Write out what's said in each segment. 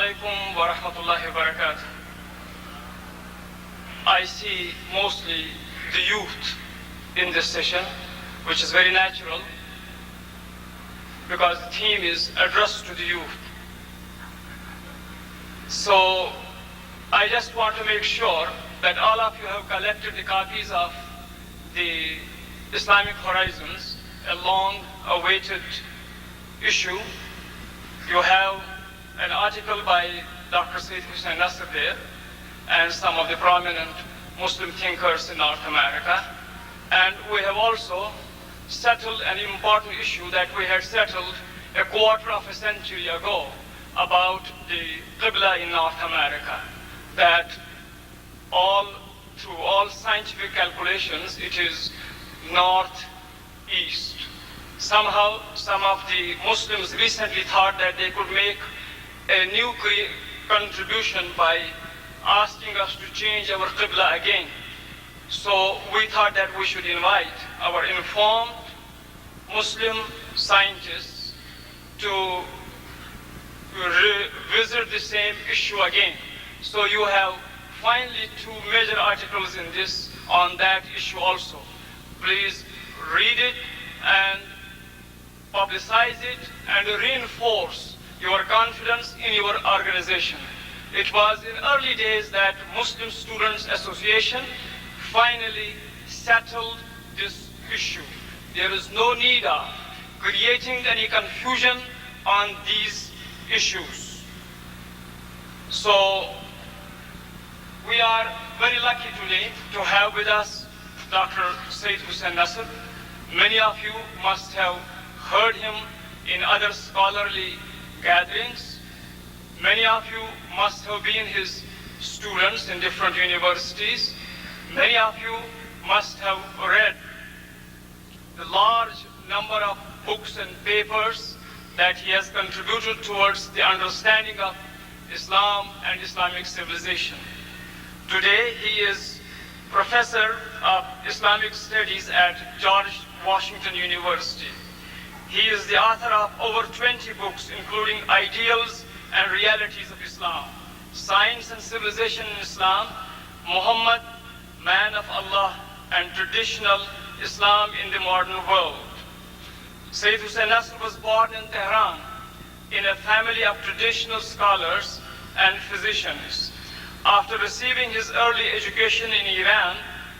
alaikum wa rahmatullahi wa barakatuh. I see mostly the youth in this session, which is very natural because the theme is addressed to the youth. So I just want to make sure that all of you have collected the copies of the Islamic Horizons, a long-awaited issue. You have an article by Dr. Hussein Nasir there, and some of the prominent Muslim thinkers in North America. And we have also settled an important issue that we had settled a quarter of a century ago about the Qibla in North America, that through all scientific calculations, it is northeast. Somehow, some of the Muslims recently thought that they could make a new contribution by asking us to change our Qibla again. So we thought that we should invite our informed Muslim scientists to revisit the same issue again. So you have finally two major articles in this on that issue also. Please read it and publicize it and reinforce your confidence in your organization. It was in early days that Muslim Students Association finally settled this issue. There is no need of creating any confusion on these issues. So we are very lucky today to have with us Dr. Hussein Nasir. Many of you must have heard him in other scholarly gatherings. Many of you must have been his students in different universities. Many of you must have read the large number of books and papers that he has contributed towards the understanding of Islam and Islamic civilization. Today, he is Professor of Islamic Studies at George Washington University. He is the author of over 20 books, including Ideals and Realities of Islam, Science and Civilization in Islam, Muhammad, Man of Allah, and Traditional Islam in the Modern World. Sayyid Hussein Nasir was born in Tehran in a family of traditional scholars and physicians. After receiving his early education in Iran,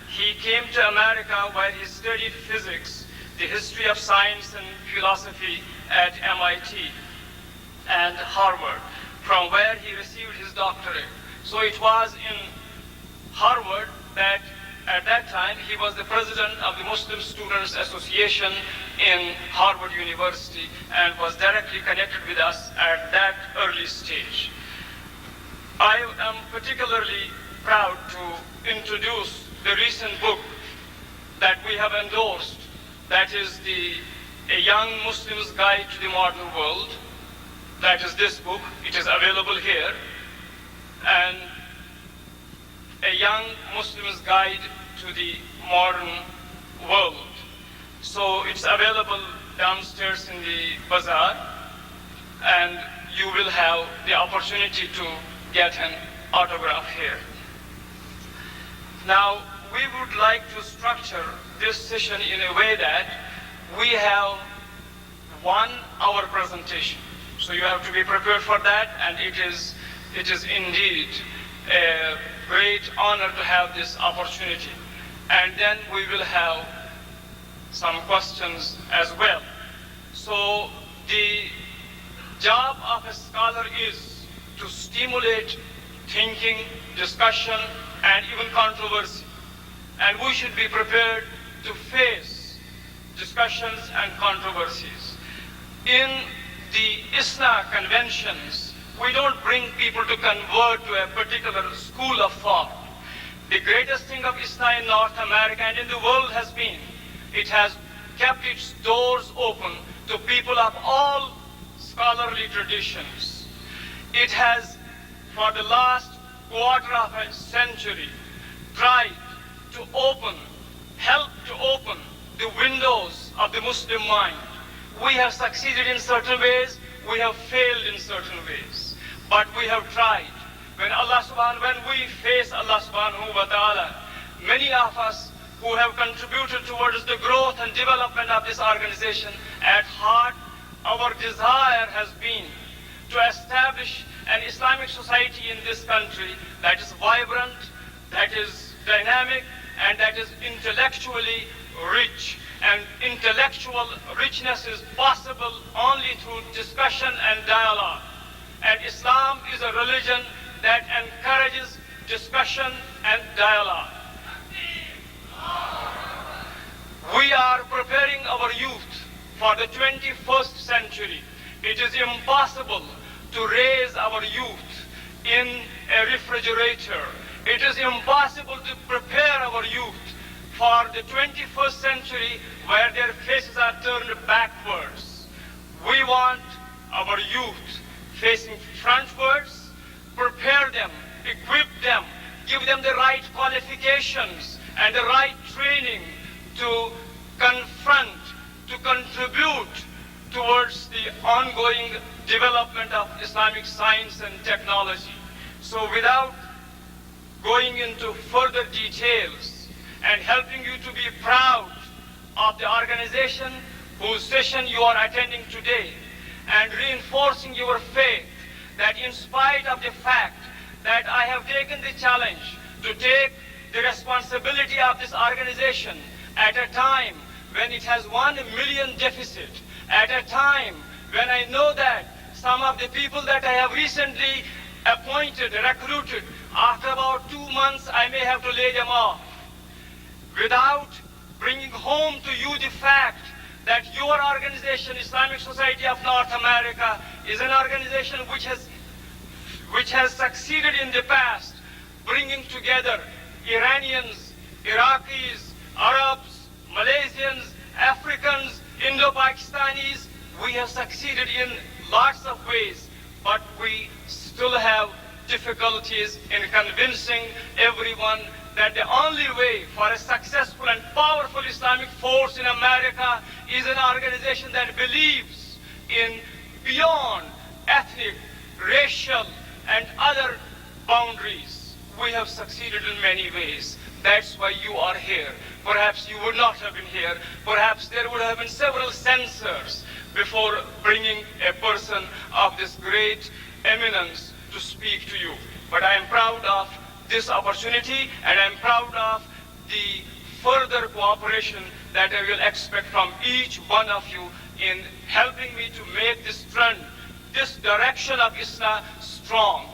he came to America where he studied physics, the history of science and philosophy at MIT and Harvard, from where he received his doctorate. So it was in Harvard that at that time he was the president of the Muslim Students Association in Harvard University and was directly connected with us at that early stage. I am particularly proud to introduce the recent book that we have endorsed, that is A Young Muslim's Guide to the Modern World. That is this book. It is available here. And A Young Muslim's Guide to the Modern World. So it's available downstairs in the bazaar, and you will have the opportunity to get an autograph here. Now, we would like to structure this session in a way that we have 1 hour presentation. So you have to be prepared for that, and it is indeed a great honor to have this opportunity. And then we will have some questions as well. So the job of a scholar is to stimulate thinking, discussion, and even controversy. And we should be prepared to face discussions and controversies. In the ISNA conventions, we don't bring people to convert to a particular school of thought. The greatest thing of ISNA in North America and in the world has been, it has kept its doors open to people of all scholarly traditions. It has, for the last quarter of a century, tried to help to open the windows of the Muslim mind. We have succeeded in certain ways, we have failed in certain ways. but we have tried. When we face Allah subhanahu wa ta'ala, many of us who have contributed towards the growth and development of this organization, at heart, our desire has been to establish an Islamic society in this country that is vibrant, that is dynamic, and that is intellectually rich. And intellectual richness is possible only through discussion and dialogue. And Islam is a religion that encourages discussion and dialogue. We are preparing our youth for the 21st century. It is impossible to raise our youth in a refrigerator. It is impossible to prepare our youth for the 21st century where their faces are turned backwards. We want our youth facing frontwards, prepare them, equip them, give them the right qualifications and the right training to confront, to contribute towards the ongoing development of Islamic science and technology. So without going into further details and helping you to be proud of the organization whose session you are attending today, and reinforcing your faith that in spite of the fact that I have taken the challenge to take the responsibility of this organization at a time when it has 1 million deficit, at a time when I know that some of the people that I have recently appointed, recruited, after about 2 months I may have to lay them off, without bringing home to you the fact that your organization, Islamic Society of North America, is an organization which has succeeded in the past, bringing together Iranians, Iraqis, Arabs, Malaysians, Africans, Indo-Pakistanis. We have succeeded in lots of ways, but we still have difficulties in convincing everyone that the only way for a successful and powerful Islamic force in America is an organization that believes in beyond ethnic, racial, and other boundaries. We have succeeded in many ways. That's why you are here. Perhaps you would not have been here. Perhaps there would have been several censors before bringing a person of this great eminence to speak to you. But I am proud of this opportunity, and I'm proud of the further cooperation that I will expect from each one of you in helping me to make this trend, this direction of ISNA strong,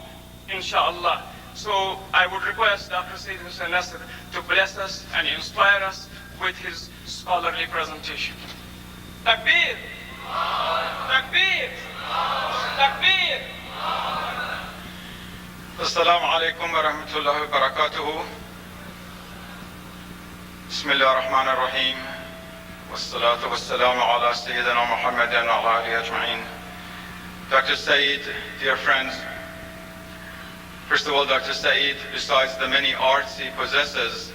inshallah. So I would request Dr. Sayyid Hussein Nasir to bless us and inspire us with his scholarly presentation. Takbir! Takbir! Takbir! السلام عليكم ورحمة الله وبركاته. بسم الله الرحمن الرحيم والصلاة والسلام على سيدنا محمد وعلى آله أجمعين. Dr. Said, dear friends, first of all, Dr. Said, besides the many arts he possesses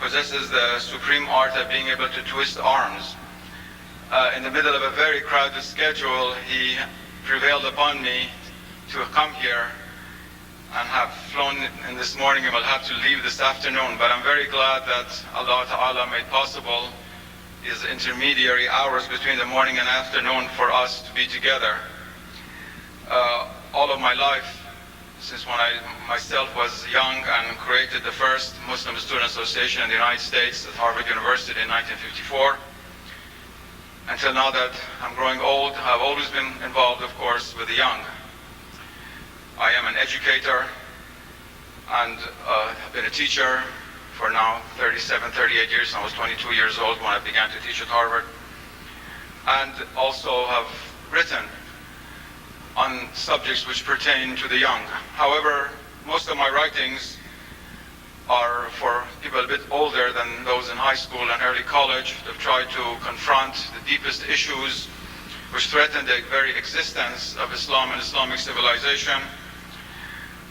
the supreme art of being able to twist arms. In the middle of a very crowded schedule, he prevailed upon me to come here and have flown in this morning and will have to leave this afternoon. But I'm very glad that Allah Ta'ala made possible his intermediary hours between the morning and afternoon for us to be together. All of my life, since when I myself was young and created the first Muslim Student Association in the United States at Harvard University in 1954, until now that I'm growing old, I've always been involved, of course, with the young. I am an educator and have been a teacher for now 37, 38 years. I was 22 years old when I began to teach at Harvard, and also have written on subjects which pertain to the young. However, most of my writings are for people a bit older than those in high school and early college. They've tried to confront the deepest issues which threaten the very existence of Islam and Islamic civilization,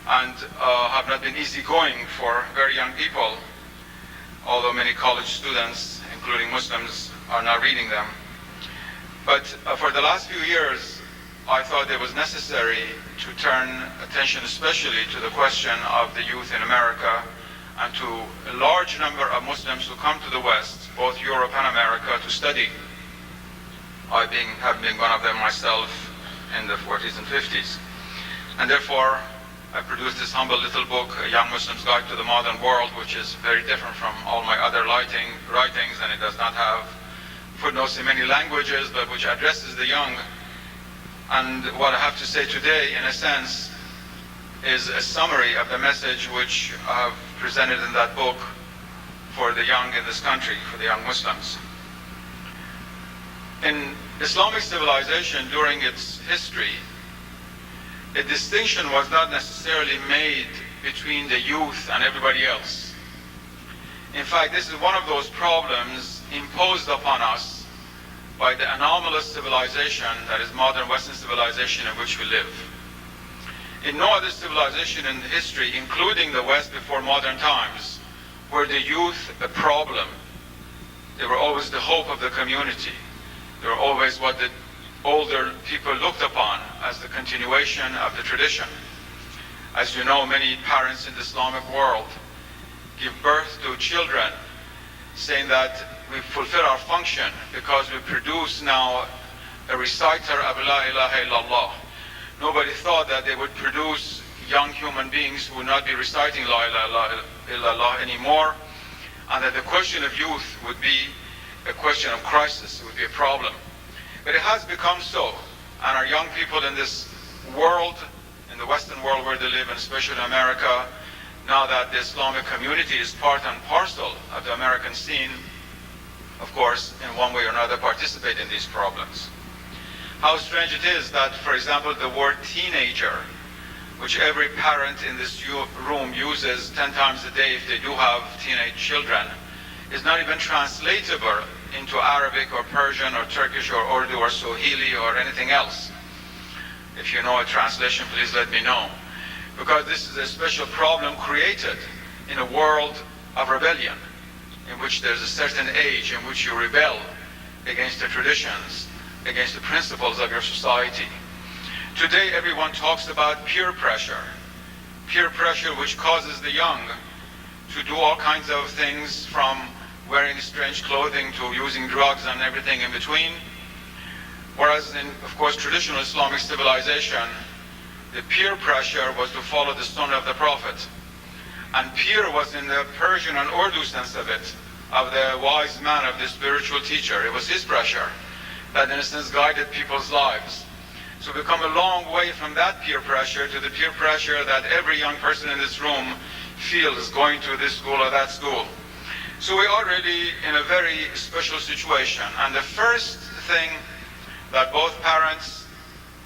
and have not been easygoing for very young people, although many college students, including Muslims, are now reading them. But for the last few years, I thought it was necessary to turn attention especially to the question of the youth in America and to a large number of Muslims who come to the West, both Europe and America, to study. I have been one of them myself in the 40s and 50s. And therefore, I produced this humble little book, A Young Muslim's Guide to the Modern World, which is very different from all my other writings, and it does not have footnotes in many languages, but which addresses the young. And what I have to say today, in a sense, is a summary of the message which I have presented in that book for the young in this country, for the young Muslims. In Islamic civilization during its history, a distinction was not necessarily made between the youth and everybody else. In fact, this is one of those problems imposed upon us by the anomalous civilization that is modern Western civilization in which we live. In no other civilization in history, including the West before modern times, were the youth a problem. They were always the hope of the community. They were always what the older people looked upon as the continuation of the tradition. As you know, many parents in the Islamic world give birth to children saying that we fulfill our function because we produce now a reciter of La ilaha illallah. Nobody thought that they would produce young human beings who would not be reciting La ilaha illallah anymore, and that the question of youth would be a question of crisis, it would be a problem. But it has become so, and our young people in this world, in the Western world where they live, and especially in America, now that the Islamic community is part and parcel of the American scene, of course, in one way or another participate in these problems. How strange it is that, for example, the word teenager, which every parent in this room uses 10 times a day if they do have teenage children, is not even translatable into Arabic or Persian or Turkish or Urdu or Swahili or anything else. If you know a translation, please let me know. Because this is a special problem created in a world of rebellion, in which there's a certain age in which you rebel against the traditions, against the principles of your society. Today everyone talks about peer pressure which causes the young to do all kinds of things, from wearing strange clothing to using drugs and everything in between. Whereas in, of course, traditional Islamic civilization, the peer pressure was to follow the sunnah of the Prophet. And peer was in the Persian and Urdu sense of it, of the wise man, of the spiritual teacher. It was his pressure that, in a sense, guided people's lives. So we come a long way from that peer pressure to the peer pressure that every young person in this room feels going to this school or that school. So we are really in a very special situation. And the first thing that both parents,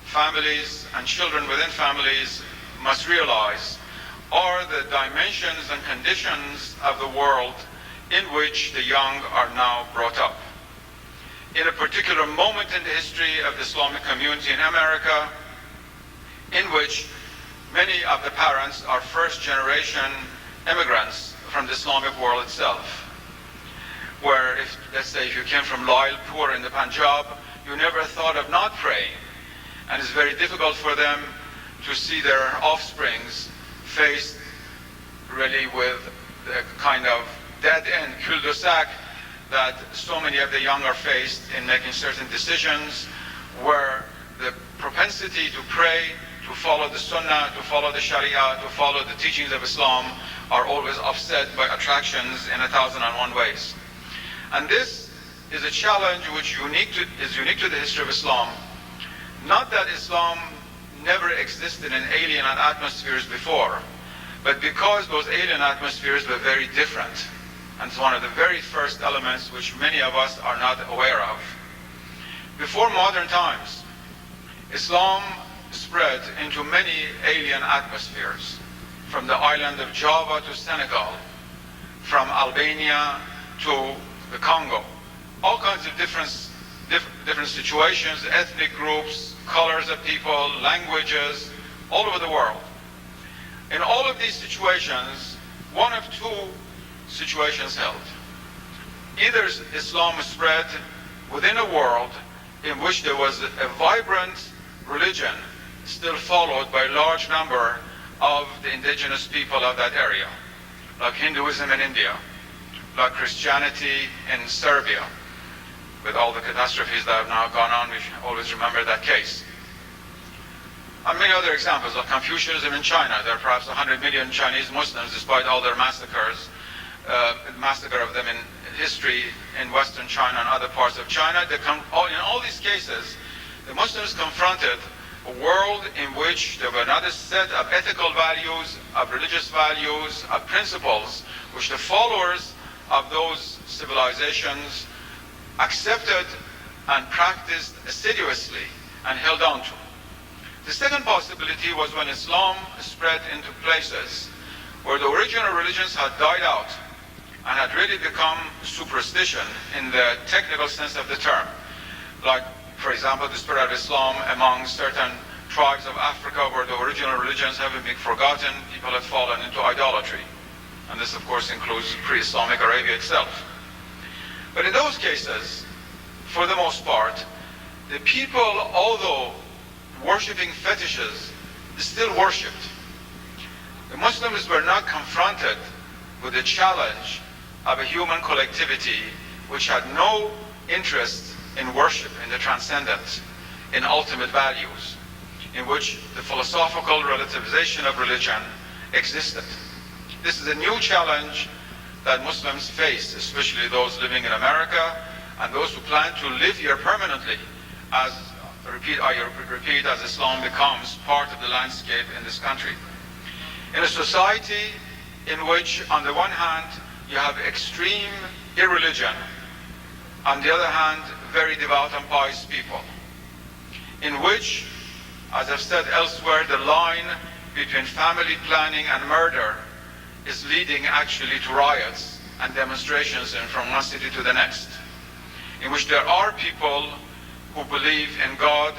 families, and children within families must realize are the dimensions and conditions of the world in which the young are now brought up. In a particular moment in the history of the Islamic community in America, in which many of the parents are first-generation immigrants from the Islamic world itself, where, let's say, if you came from Lailpur in the Punjab, you never thought of not praying, and it's very difficult for them to see their offsprings faced really with the kind of dead-end cul-de-sac that so many of the young are faced in making certain decisions, where the propensity to pray, to follow the Sunnah, to follow the Sharia, to follow the teachings of Islam are always offset by attractions in 1,001 ways. And this is a challenge which is unique to the history of Islam. Not that Islam never existed in alien atmospheres before, but because those alien atmospheres were very different. And it's one of the very first elements which many of us are not aware of. Before modern times, Islam spread into many alien atmospheres, from the island of Java to Senegal, from Albania to the Congo. All kinds of different situations, ethnic groups, colors of people, languages, all over the world. In all of these situations, one of two situations held. Either Islam spread within a world in which there was a vibrant religion still followed by a large number of the indigenous people of that area, like Hinduism in India, like Christianity in Serbia. With all the catastrophes that have now gone on, we should always remember that case. And many other examples, like Confucianism in China. There are perhaps 100 million Chinese Muslims, despite all their massacres, massacre of them in history in Western China and other parts of China. In all these cases, the Muslims confronted a world in which there were another set of ethical values, of religious values, of principles, which the followers of those civilizations accepted and practiced assiduously and held on to. The second possibility was when Islam spread into places where the original religions had died out and had really become superstition in the technical sense of the term. Like, for example, the spread of Islam among certain tribes of Africa where the original religions having been forgotten, people had fallen into idolatry. And this, of course, includes pre-Islamic Arabia itself. But in those cases, for the most part, the people, although worshipping fetishes, still worshipped. The Muslims were not confronted with the challenge of a human collectivity which had no interest in worship, in the transcendent, in ultimate values, in which the philosophical relativization of religion existed. This is a new challenge that Muslims face, especially those living in America and those who plan to live here permanently, as as Islam becomes part of the landscape in this country. In a society in which, on the one hand, you have extreme irreligion, on the other hand, very devout and pious people, in which, as I've said elsewhere, the line between family planning and murder is leading actually to riots and demonstrations from one city to the next, in which there are people who believe in God,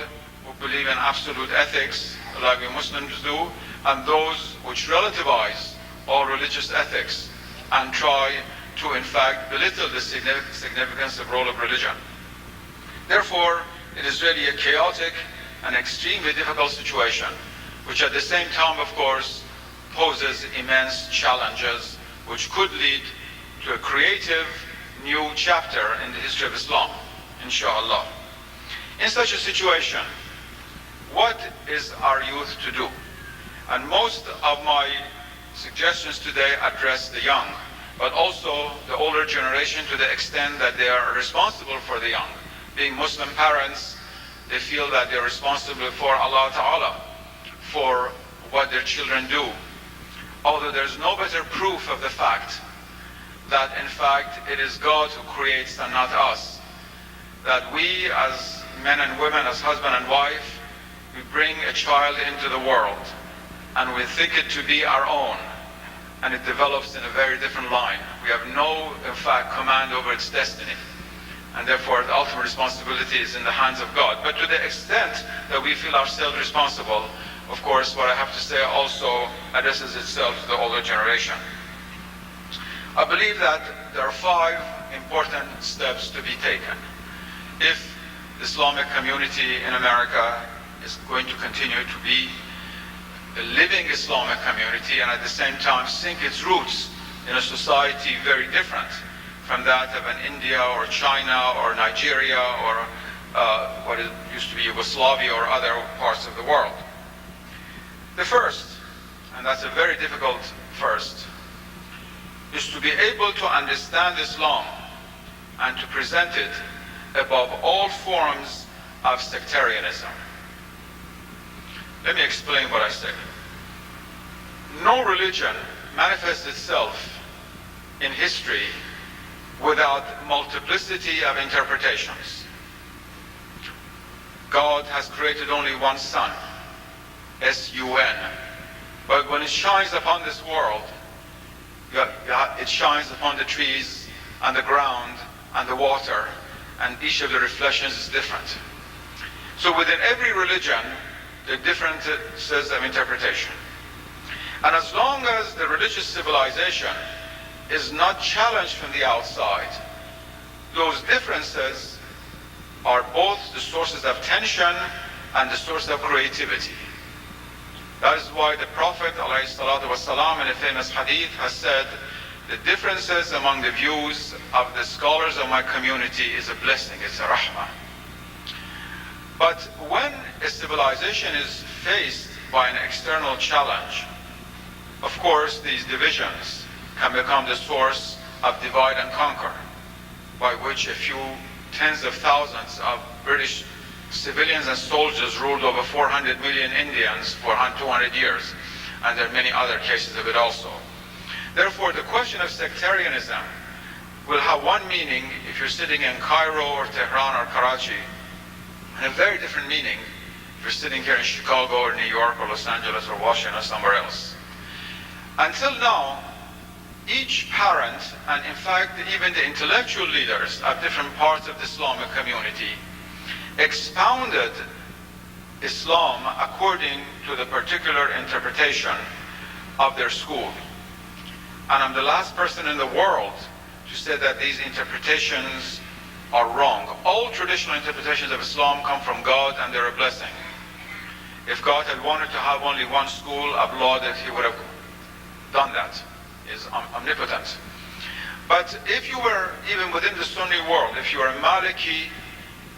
who believe in absolute ethics, like we Muslims do, and those which relativize all religious ethics and try to, in fact, belittle the significance of the role of religion. Therefore, it is really a chaotic and extremely difficult situation, which at the same time, of course, poses immense challenges, which could lead to a creative new chapter in the history of Islam, inshallah. In such a situation, what is our youth to do? And most of my suggestions today address the young, but also the older generation to the extent that they are responsible for the young. Being Muslim parents, they feel that they're responsible for Allah Ta'ala, for what their children do. Although there's no better proof of the fact that in fact it is God who creates and not us. That we as men and women, as husband and wife, we bring a child into the world and we think it to be our own, and it develops in a very different line. We have no, in fact, command over its destiny, and therefore the ultimate responsibility is in the hands of God. But to the extent that we feel ourselves responsible, of course, what I have to say also addresses itself to the older generation. I believe that there are 5 important steps to be taken if the Islamic community in America is going to continue to be a living Islamic community and at the same time sink its roots in a society very different from that of an India or China or Nigeria or what it used to be Yugoslavia or other parts of the world. The first, and that's a very difficult first, is to be able to understand Islam and to present it above all forms of sectarianism. Let me explain what I say. No religion manifests itself in history without multiplicity of interpretations. God has created only one sun, S-U-N. But when it shines upon this world, it shines upon the trees and the ground and the water, and each of the reflections is different. So within every religion, there are differences of interpretation. And as long as the religious civilization is not challenged from the outside, those differences are both the sources of tension and the source of creativity. That is why the Prophet ﷺ in a famous hadith has said, the differences among the views of the scholars of my community is a blessing, it's a rahmah. But when a civilization is faced by an external challenge, of course these divisions can become the source of divide and conquer, by which a few tens of thousands of British civilians and soldiers ruled over 400 million Indians for 200 years, and there are many other cases of it also. Therefore, the question of sectarianism will have one meaning if you're sitting in Cairo or Tehran or Karachi, and a very different meaning if you're sitting here in Chicago or New York or Los Angeles or Washington or somewhere else. Until now, each parent, and in fact even the intellectual leaders of different parts of the Islamic community, expounded Islam according to the particular interpretation of their school. And I'm the last person in the world to say that these interpretations are wrong. All traditional interpretations of Islam come from God, and they're a blessing. If God had wanted to have only one school of law, that he would have done that. Is omnipotent. But if you were even within the Sunni world, if you were a Maliki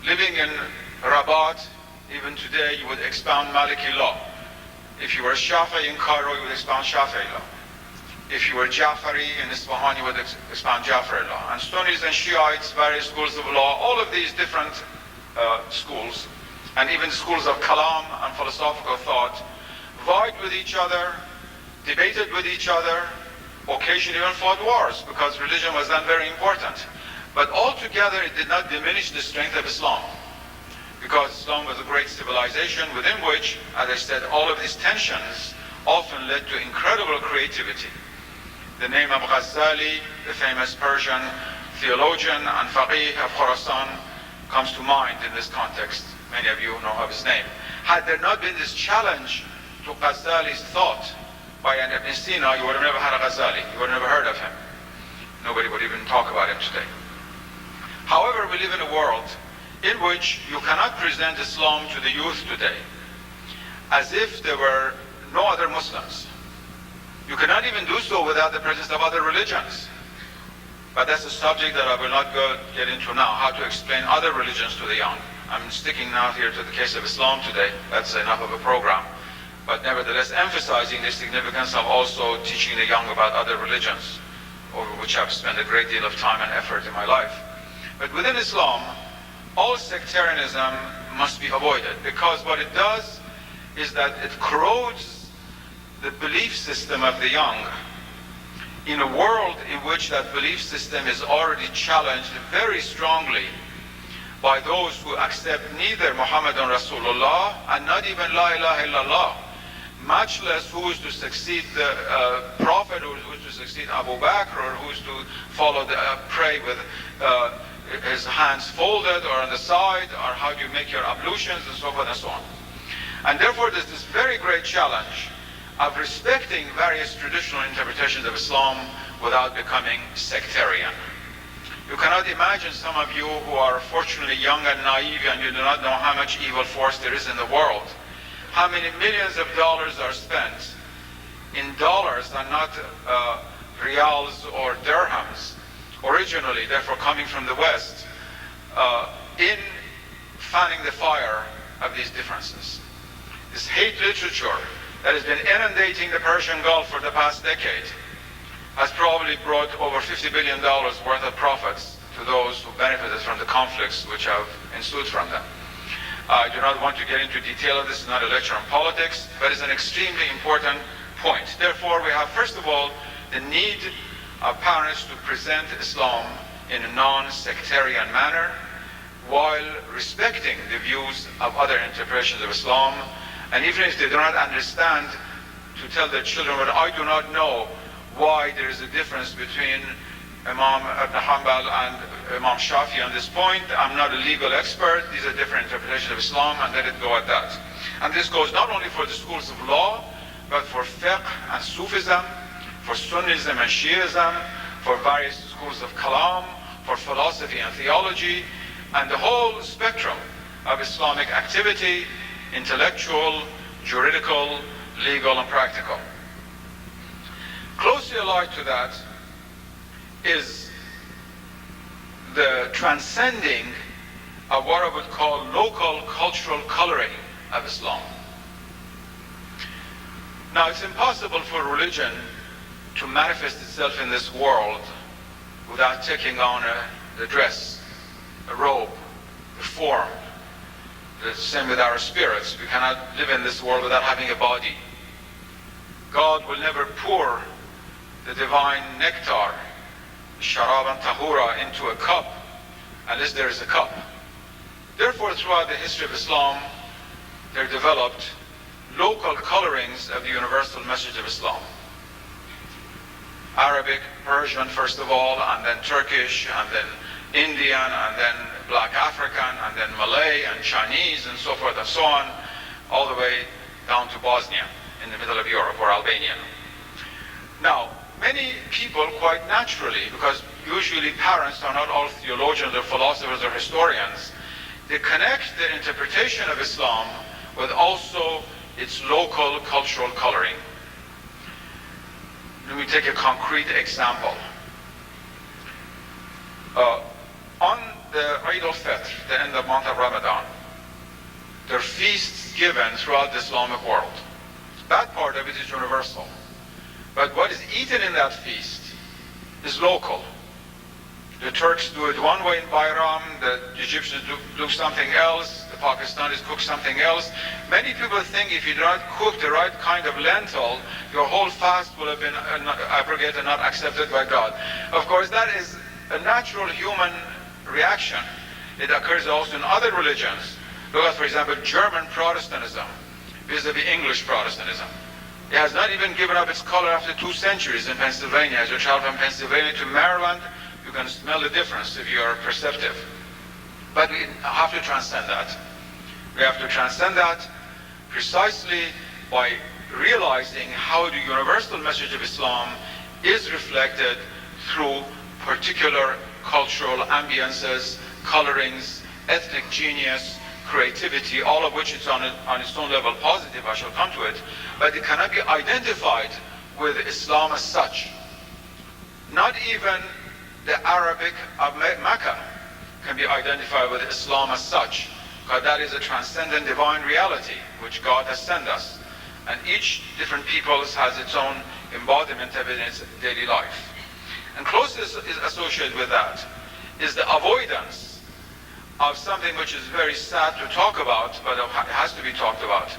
living in Rabat, even today you would expound Maliki law. If you were Shafi'i in Cairo, you would expound Shafi'i law. If you were Jafari in Isfahan, you would expound Jafari law. And Sunnis and Shiites, various schools of law, all of these different schools, and even schools of Kalam and philosophical thought, vied with each other, debated with each other, occasionally even fought wars, because religion was then very important. But altogether, it did not diminish the strength of Islam, because Islam was a great civilization within which, as I said, all of these tensions often led to incredible creativity. The name of Ghazali, the famous Persian theologian and faqih of Khorasan, comes to mind in this context. Many of you know of his name. Had there not been this challenge to Ghazali's thought by an Ibn Sina, you would have never had a Ghazali. You would have never heard of him. Nobody would even talk about him today. However, we live in a world in which you cannot present Islam to the youth today as if there were no other Muslims. You cannot even do so without the presence of other religions. But that's a subject that I will not get into now, how to explain other religions to the young. I'm sticking now here to the case of Islam today. That's enough of a program. But nevertheless, emphasizing the significance of also teaching the young about other religions, over which I've spent a great deal of time and effort in my life. But within Islam, all sectarianism must be avoided, because what it does is that it corrodes the belief system of the young in a world in which that belief system is already challenged very strongly by those who accept neither Muhammadan Rasulullah and not even La ilaha illallah, much less who is to succeed the Prophet, who is to succeed Abu Bakr, or who is to follow the pray with his hands folded or on the side, or how do you make your ablutions, and so forth and so on. And therefore there's this very great challenge of respecting various traditional interpretations of Islam without becoming sectarian. You cannot imagine, some of you who are fortunately young and naive and you do not know how much evil force there is in the world, how many millions of dollars are spent in dollars and not reals or dirhams, originally, therefore coming from the West, in fanning the fire of these differences. This hate literature that has been inundating the Persian Gulf for the past decade has probably brought over $50 billion worth of profits to those who benefited from the conflicts which have ensued from them. I do not want to get into detail of this, it's not a lecture on politics, but it's an extremely important point. Therefore, we have, first of all, the need of parents to present Islam in a non-sectarian manner while respecting the views of other interpretations of Islam. And even if they do not understand, to tell their children, but I do not know why there is a difference between Imam Ibn Hanbal and Imam Shafi on this point. I'm not a legal expert. These are different interpretations of Islam, and let it go at that. And this goes not only for the schools of law, but for fiqh and Sufism, for Sunnism and Shiism, for various schools of Kalam, for philosophy and theology, and the whole spectrum of Islamic activity intellectual, juridical, legal, and practical. Closely allied to that is the transcending of what I would call local cultural coloring of Islam. Now, it's impossible for religion to manifest itself in this world without taking on the dress, a robe, the form. The same with our spirits. We cannot live in this world without having a body. God will never pour the divine nectar, sharaban tahura, into a cup unless there is a cup. Therefore, throughout the history of Islam, there developed local colorings of the universal message of Islam. Arabic, Persian first of all, and then Turkish, and then Indian, and then Black African, and then Malay, and Chinese, and so forth and so on, all the way down to Bosnia, in the middle of Europe, or Albania. Now, many people quite naturally, because usually parents are not all theologians or philosophers or historians, they connect the interpretation of Islam with also its local cultural coloring. Let me take a concrete example. On the Eid al-Fitr, the end of month of Ramadan, there are feasts given throughout the Islamic world. That part of it is universal. But what is eaten in that feast is local. The Turks do it one way in Bayram, the Egyptians do something else, the Pakistanis cook something else. Many people think if you do not cook the right kind of lentil, your whole fast will have been abrogated and not accepted by God. Of course, that is a natural human reaction. It occurs also in other religions. Look at, for example, German Protestantism vis-a-vis English Protestantism. It has not even given up its color after 2 centuries in Pennsylvania. As you travel from Pennsylvania to Maryland, you can smell the difference if you are perceptive. But we have to transcend that. We have to transcend that precisely by realizing how the universal message of Islam is reflected through particular cultural ambiances, colorings, ethnic genius, creativity, all of which is on its own level positive, I shall come to it, but it cannot be identified with Islam as such. Not even the Arabic of Mecca can be identified with Islam as such, because that is a transcendent divine reality which God has sent us. And each different people has its own embodiment of it in its daily life. And closely associated with that is the avoidance of something which is very sad to talk about, but it has to be talked about,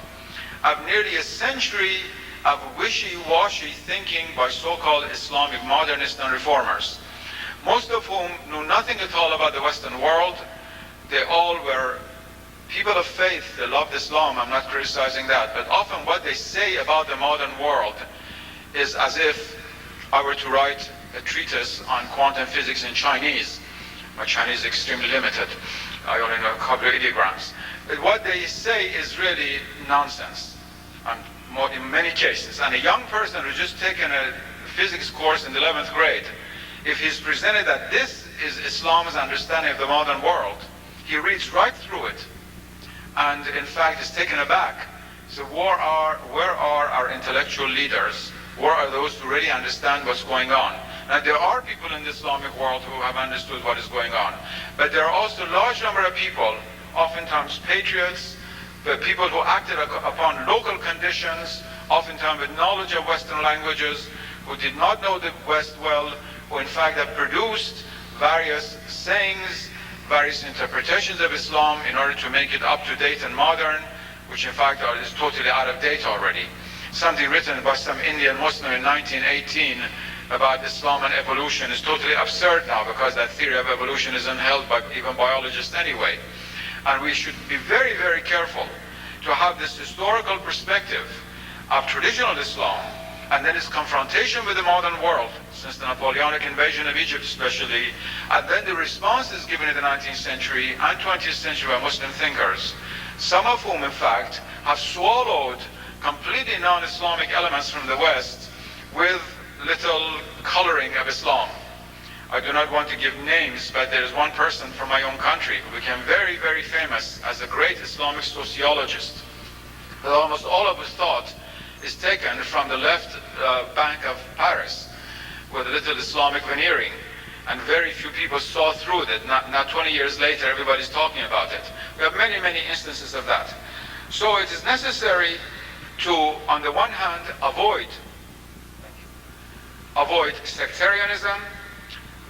of nearly a century of wishy-washy thinking by so-called Islamic modernists and reformers, most of whom knew nothing at all about the Western world. They all were people of faith. They loved Islam. I'm not criticizing that. But often what they say about the modern world is as if I were to write a treatise on quantum physics in Chinese. My Chinese is extremely limited. I only know a couple of ideograms. But what they say is really nonsense in many cases. And a young person who's just taken a physics course in the 11th grade, if he's presented that this is Islam's understanding of the modern world, he reads right through it and in fact is taken aback. So where are our intellectual leaders? Where are those who really understand what's going on? Now, there are people in the Islamic world who have understood what is going on, but there are also a large number of people, oftentimes patriots, but people who acted upon local conditions, oftentimes with knowledge of Western languages, who did not know the West well, who in fact have produced various sayings, various interpretations of Islam in order to make it up to date and modern, which in fact is totally out of date already. Something written by some Indian Muslim in 1918 about Islam and evolution is totally absurd now, because that theory of evolution isn't held by even biologists anyway. And we should be very, very careful to have this historical perspective of traditional Islam and then its confrontation with the modern world, since the Napoleonic invasion of Egypt especially, and then the responses given in the 19th century and 20th century by Muslim thinkers, some of whom in fact have swallowed completely non-Islamic elements from the West with little coloring of Islam. I do not want to give names, but there is one person from my own country who became very, very famous as a great Islamic sociologist. But almost all of his thought is taken from the left bank of Paris with a little Islamic veneering. And very few people saw through it. Not 20 years later, everybody's talking about it. We have many, many instances of that. So it is necessary to, on the one hand, avoid sectarianism,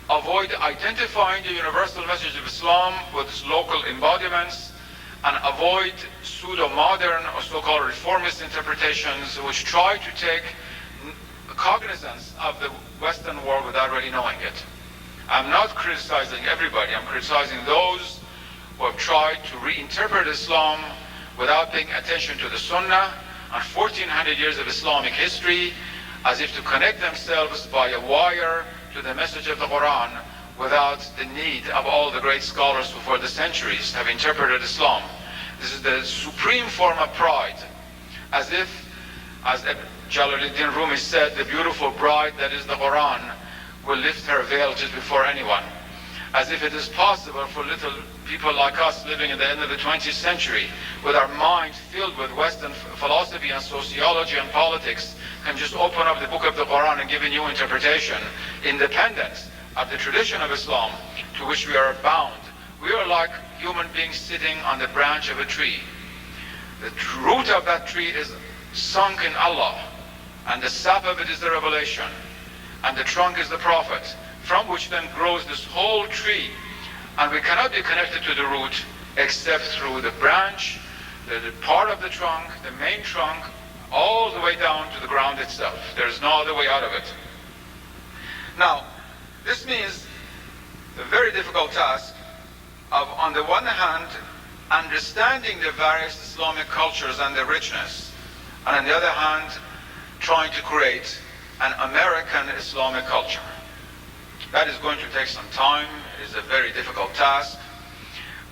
avoid identifying the universal message of Islam with its local embodiments, and avoid pseudo-modern or so-called reformist interpretations which try to take cognizance of the Western world without really knowing it. I'm not criticizing everybody, I'm criticizing those who have tried to reinterpret Islam without paying attention to the Sunnah and 1400 years of Islamic history, as if to connect themselves by a wire to the message of the Quran without the need of all the great scholars who for the centuries have interpreted Islam. This is the supreme form of pride, as if, as Jalaluddin Rumi said, the beautiful bride that is the Quran will lift her veil just before anyone. As if it is possible for little people like us living in the end of the 20th century with our minds filled with Western philosophy and sociology and politics can just open up the book of the Quran and give a new interpretation, independent of the tradition of Islam to which we are bound. We are like human beings sitting on the branch of a tree. The root of that tree is sunk in Allah, and the sap of it is the revelation, and the trunk is the Prophet, from which then grows this whole tree. And we cannot be connected to the root except through the branch, the part of the trunk, the main trunk, all the way down to the ground itself. There's no other way out of it. Now, this means the very difficult task of, on the one hand, understanding the various Islamic cultures and their richness, and on the other hand, trying to create an American Islamic culture. That is going to take some time. It is a very difficult task.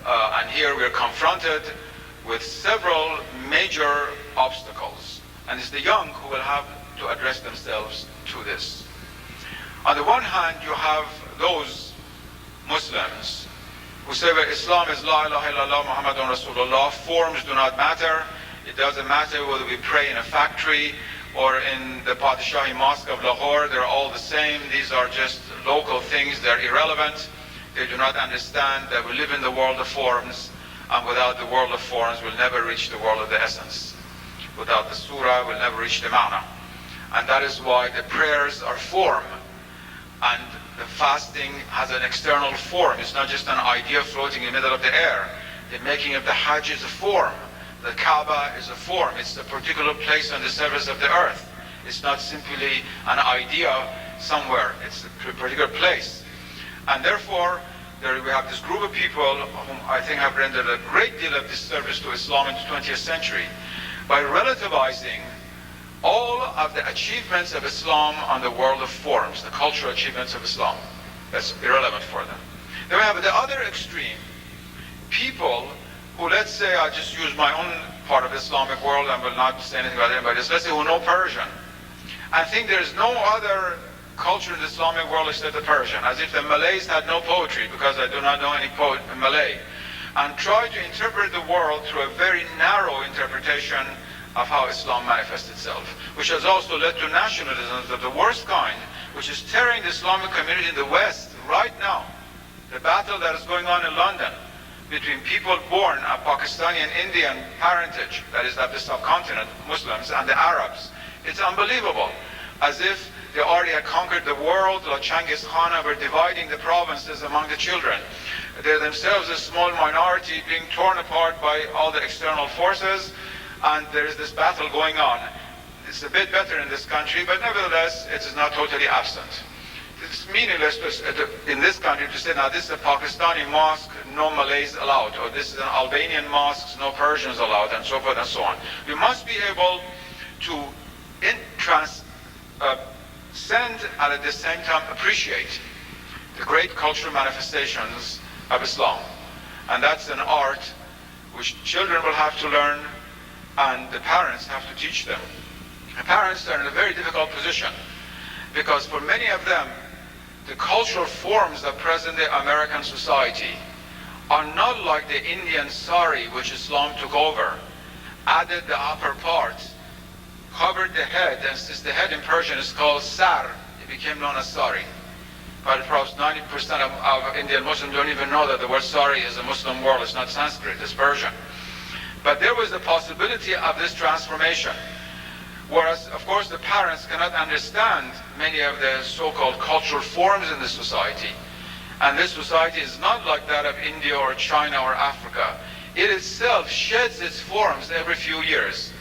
And here we are confronted with several major obstacles. And it's the young who will have to address themselves to this. On the one hand, you have those Muslims who say, well, Islam is La ilaha illallah Muhammadun Rasulullah. Forms do not matter. It doesn't matter whether we pray in a factory or in the Padishahi Mosque of Lahore. They're all the same. These are just local things. They're irrelevant. They do not understand that we live in the world of forms, and without the world of forms, we'll never reach the world of the essence. Without the surah, we'll never reach the ma'na. And that is why the prayers are form, and the fasting has an external form. It's not just an idea floating in the middle of the air. The making of the Hajj is a form. The Kaaba is a form. It's a particular place on the surface of the earth. It's not simply an idea somewhere. It's a particular place. And therefore, we have this group of people whom I think have rendered a great deal of disservice to Islam in the 20th century by relativizing all of the achievements of Islam on the world of forms, the cultural achievements of Islam. That's irrelevant for them. Then we have the other extreme, people who, let's say, I just use my own part of the Islamic world and will not say anything about anybody else, let's say who know Persian. I think there's no other culture in the Islamic world except the Persian, as if the Malays had no poetry, because I do not know any poet in Malay, and try to interpret the world through a very narrow interpretation of how Islam manifests itself, which has also led to nationalisms of the worst kind, which is tearing the Islamic community in the West right now. The battle that is going on in London between people born of Pakistani and Indian parentage, that is of the subcontinent, Muslims, and the Arabs. It's unbelievable. As if they already had conquered the world, like Genghis Khan, and were dividing the provinces among the children. They're themselves a small minority being torn apart by all the external forces, and there is this battle going on. It's a bit better in this country, but nevertheless, it is not totally absent. It's meaningless in this country to say, now this is a Pakistani mosque, no Malays allowed, or this is an Albanian mosque, no Persians allowed, and so forth and so on. We must be able to send and at the same time appreciate the great cultural manifestations of Islam. And that's an art which children will have to learn, and the parents have to teach them. The parents are in a very difficult position, because for many of them, the cultural forms of present-day American society are not like the Indian sari which Islam took over, added the upper part, covered the head, and since the head in Persian is called sar, it became known as sari. But perhaps 90% of Indian Muslims don't even know that the word sari is a Muslim word. It's not Sanskrit, it's Persian. But there was the possibility of this transformation. Whereas, of course, the parents cannot understand many of the so-called cultural forms in the society. And this society is not like that of India or China or Africa. It itself sheds its forms every few years.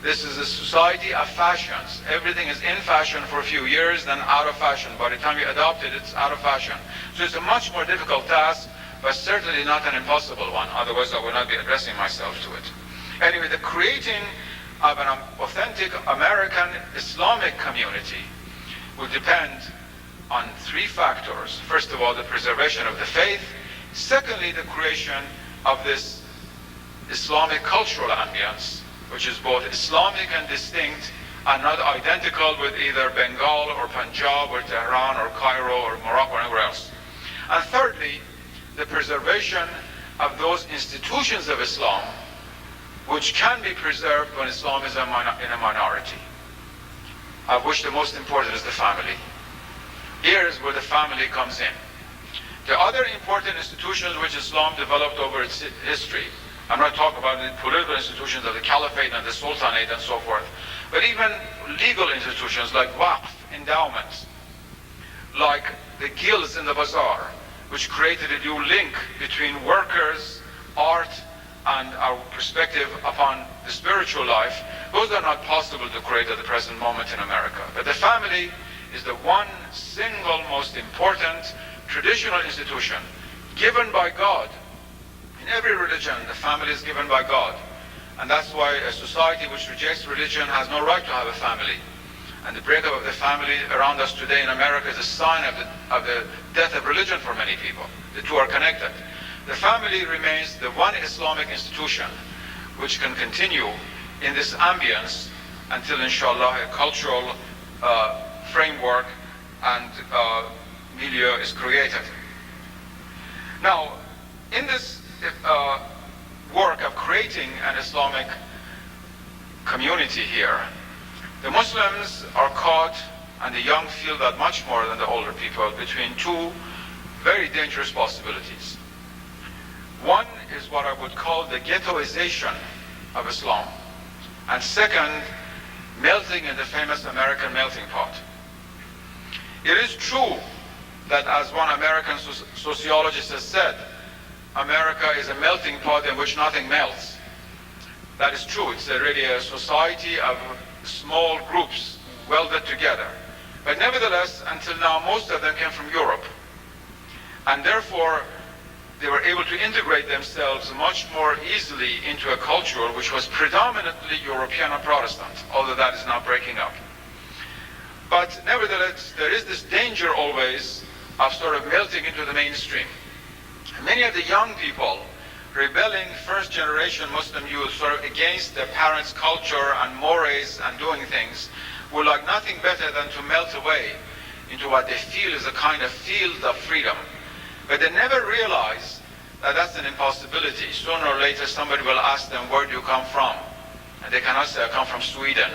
This is a society of fashions. Everything is in fashion for a few years, then out of fashion. By the time you adopt it, it's out of fashion. So it's a much more difficult task, but certainly not an impossible one. Otherwise, I would not be addressing myself to it. Anyway, the creating of an authentic American Islamic community will depend on three factors. First of all, the preservation of the faith. Secondly, the creation of this Islamic cultural ambience, which is both Islamic and distinct, and not identical with either Bengal or Punjab or Tehran or Cairo or Morocco or anywhere else. And thirdly, the preservation of those institutions of Islam which can be preserved when Islam is in a minority, of which the most important is the family. Here is where the family comes in. The other important institutions which Islam developed over its history, I'm not talking about the political institutions of the Caliphate and the Sultanate and so forth, but even legal institutions like waqf, endowments, like the guilds in the bazaar, which created a new link between workers, art, and our perspective upon the spiritual life. Those are not possible to create at the present moment in America. But the family is the one single most important traditional institution given by God. In every religion, the family is given by God. And that's why a society which rejects religion has no right to have a family. And the breakup of the family around us today in America is a sign of the death of religion for many people. The two are connected. The family remains the one Islamic institution which can continue in this ambience until, inshallah, a cultural framework and milieu is created. Now, in this work of creating an Islamic community here, the Muslims are caught, and the young feel that much more than the older people, between two very dangerous possibilities. One is what I would call the ghettoization of Islam, and second, melting in the famous American melting pot. It is true that, as one American sociologist has said, America is a melting pot in which nothing melts. That is true. It's really a society of small groups welded together. But nevertheless, until now, most of them came from Europe. And therefore, they were able to integrate themselves much more easily into a culture which was predominantly European and Protestant, although that is now breaking up. But nevertheless, there is this danger always of sort of melting into the mainstream. Many of the young people rebelling first-generation Muslim youth sort of against their parents' culture and mores and doing things would like nothing better than to melt away into what they feel is a kind of field of freedom. But they never realize that that's an impossibility. Sooner or later somebody will ask them, where do you come from? And they cannot say, I come from Sweden.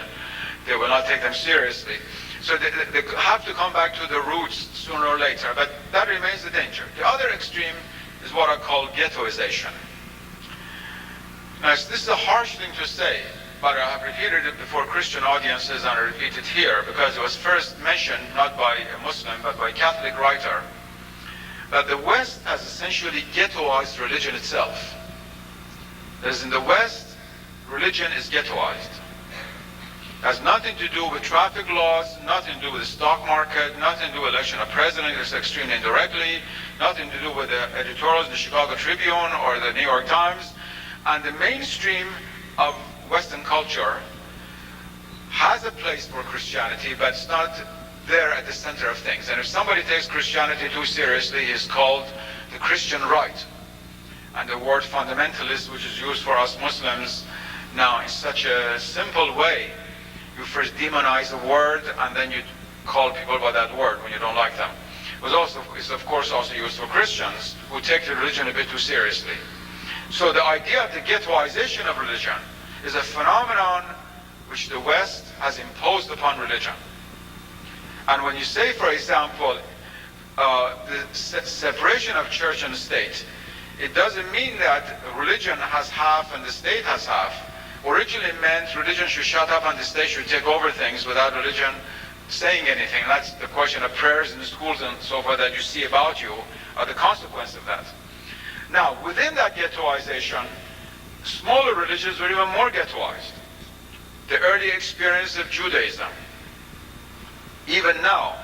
They will not take them seriously. So they have to come back to the roots sooner or later, but that remains the danger. The other extreme is what I call ghettoization. Now, this is a harsh thing to say, but I have repeated it before Christian audiences, and I repeat it here because it was first mentioned not by a Muslim but by a Catholic writer, that the West has essentially ghettoized religion itself. That is, in the West, religion is ghettoized. It has nothing to do with traffic laws, nothing to do with the stock market, nothing to do with election of president, it's extremely indirectly, nothing to do with the editorials in the Chicago Tribune or the New York Times. And the mainstream of Western culture has a place for Christianity, but it's not there at the center of things. And if somebody takes Christianity too seriously, he's called the Christian right. And the word fundamentalist, which is used for us Muslims now in such a simple way, you first demonize a word and then you call people by that word when you don't like them. It's of course also used for Christians who take the religion a bit too seriously. So the idea of the ghettoization of religion is a phenomenon which the West has imposed upon religion. And when you say, for example, the separation of church and state, it doesn't mean that religion has half and the state has half. Originally meant religion should shut up and the state should take over things without religion saying anything. That's the question of prayers in the schools and so forth that you see about you, are the consequence of that. Now, within that ghettoization, smaller religions were even more ghettoized. The early experience of Judaism, even now,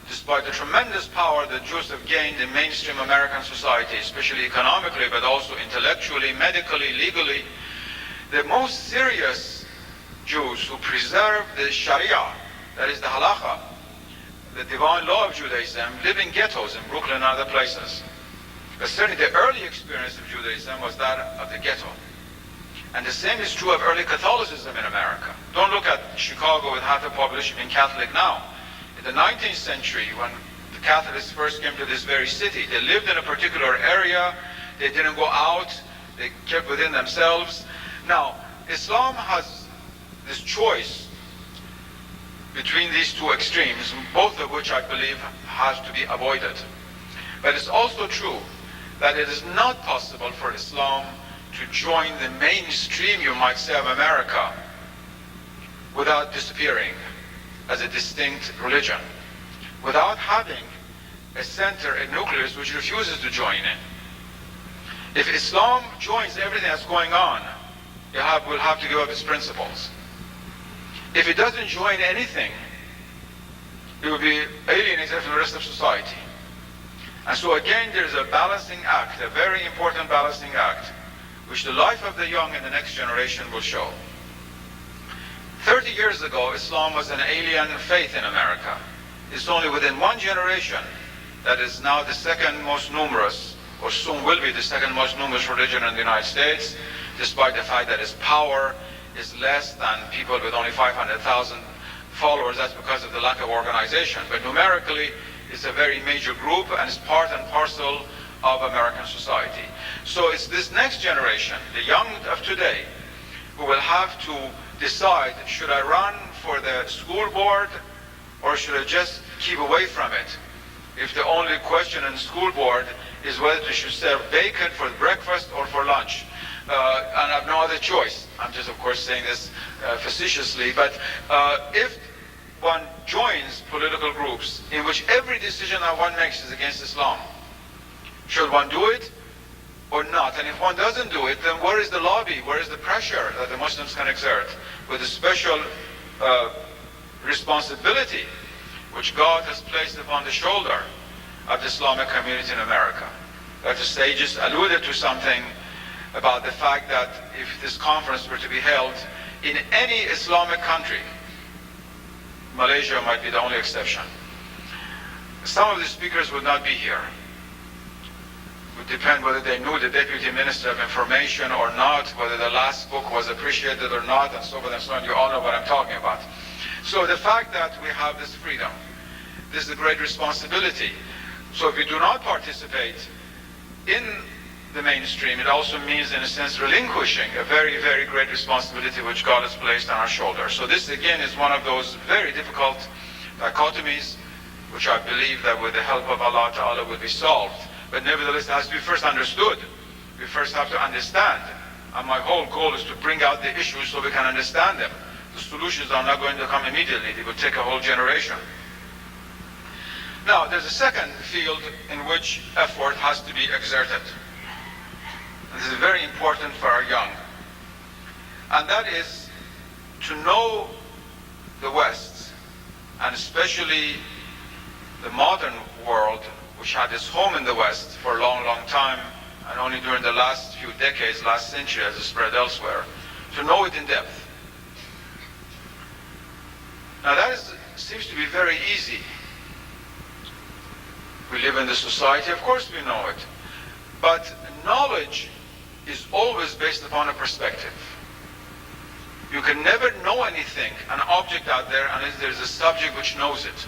despite the tremendous power that Jews have gained in mainstream American society, especially economically, but also intellectually, medically, legally, the most serious Jews who preserve the Sharia, that is the halakha, the divine law of Judaism, live in ghettos in Brooklyn and other places. But certainly the early experience of Judaism was that of the ghetto. And the same is true of early Catholicism in America. Don't look at Chicago with half the population being Catholic now. In the 19th century, when the Catholics first came to this very city, they lived in a particular area, they didn't go out, they kept within themselves. Now, Islam has this choice between these two extremes, both of which I believe has to be avoided. But it's also true that it is not possible for Islam to join the mainstream, you might say, of America without disappearing as a distinct religion, without having a center, a nucleus which refuses to join in. If Islam joins everything that's going on, will have to give up its principles. If it doesn't join anything, it will be alienated from the rest of society. And so again, there's a balancing act, a very important balancing act, which the life of the young in the next generation will show. 30 years ago, Islam was an alien faith in America. It's only within one generation that is now the second most numerous, or soon will be the second most numerous religion in the United States, despite the fact that its power is less than people with only 500,000 followers. That's because of the lack of organization. But numerically, it's a very major group and it's part and parcel of American society. So it's this next generation, the young of today, who will have to decide, should I run for the school board or should I just keep away from it? If the only question in the school board is whether they should serve bacon for breakfast or for lunch. And I have no other choice. I'm just, of course, saying this facetiously, but if one joins political groups in which every decision that one makes is against Islam, should one do it or not? And if one doesn't do it, then where is the lobby? Where is the pressure that the Muslims can exert with a special responsibility which God has placed upon the shoulder of the Islamic community in America? That the sages alluded to something about the fact that if this conference were to be held in any Islamic country, Malaysia might be the only exception, some of the speakers would not be here. It would depend whether they knew the Deputy Minister of Information or not, whether the last book was appreciated or not, and so forth and so on. You all know what I'm talking about. So the fact that we have this freedom, this is a great responsibility. So if we do not participate in the mainstream, it also means, in a sense, relinquishing a very, very great responsibility which God has placed on our shoulders. So this, again, is one of those very difficult dichotomies, which I believe that with the help of Allah Ta'ala will be solved. But nevertheless, it has to be first understood. We first have to understand. And my whole goal is to bring out the issues so we can understand them. The solutions are not going to come immediately. They will take a whole generation. Now, there's a second field in which effort has to be exerted. This is very important for our young. And that is to know the West, and especially the modern world, which had its home in the West for a long, long time, and only during the last few decades, last century, has it spread elsewhere, to know it in depth. Now that seems to be very easy. We live in the society, of course we know it. But knowledge is always based upon a perspective. You can never know anything, an object out there, unless there's a subject which knows it.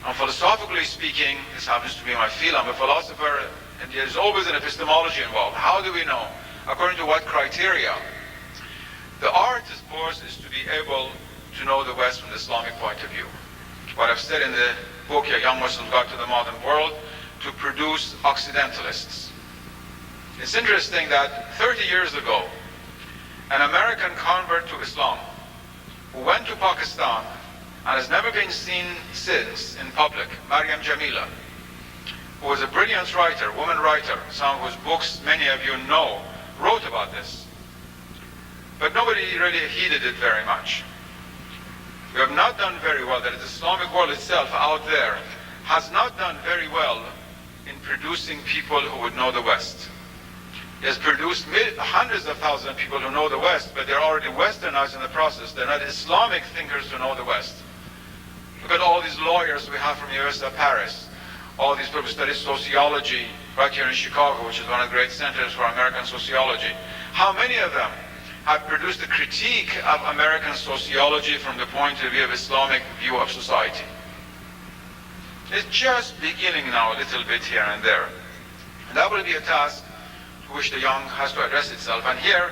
And philosophically speaking, this happens to be my field, I'm a philosopher, and there's always an epistemology involved. How do we know? According to what criteria? The art, of course, is to be able to know the West from the Islamic point of view. What I've said in the book, A Young Muslim Guide to the Modern World, to produce Occidentalists. It's interesting that 30 years ago, an American convert to Islam who went to Pakistan and has never been seen since in public, Maryam Jamila, who was a brilliant writer, woman writer, some of whose books many of you know, wrote about this. But nobody really heeded it very much. We have not done very well, that the Islamic world itself out there has not done very well in producing people who would know the West. It has produced hundreds of thousands of people who know the West, but they're already Westernized in the process. They're not Islamic thinkers who know the West. Look at all these lawyers we have from the US of Paris, all these people who study sociology right here in Chicago, which is one of the great centers for American sociology. How many of them have produced a critique of American sociology from the point of view of Islamic view of society? It's just beginning now a little bit here and there. And that will be a task to which the young has to address itself. And here,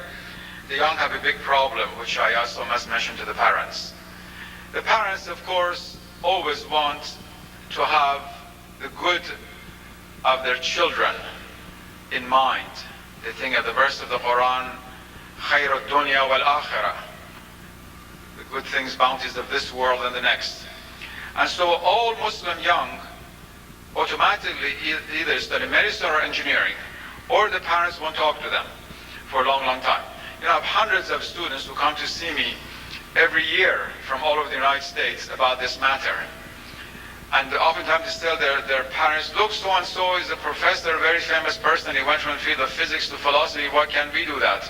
the young have a big problem, which I also must mention to the parents. The parents, of course, always want to have the good of their children in mind. They think of the verse of the Quran, خَيْرُ الدُّنْيَا وَالْآخِرَةِ, the good things, bounties of this world and the next. And so all Muslim young automatically either study medicine or engineering, or the parents won't talk to them for a long, long time. You know, I have hundreds of students who come to see me every year from all over the United States about this matter. And oftentimes they tell their parents, look, so-and-so is a professor, a very famous person, he went from the field of physics to philosophy, why can't we do that?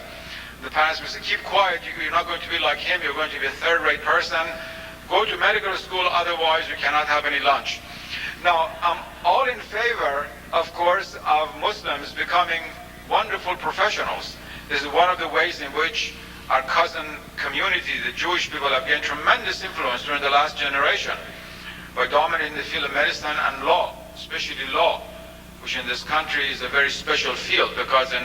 The parents will say, keep quiet, you're not going to be like him, you're going to be a third-rate person. Go to medical school, otherwise you cannot have any lunch. Now, I'm all in favor, of course, of Muslims becoming wonderful professionals. This is one of the ways in which our cousin community, the Jewish people, have gained tremendous influence during the last generation by dominating the field of medicine and law, especially law, which in this country is a very special field, because in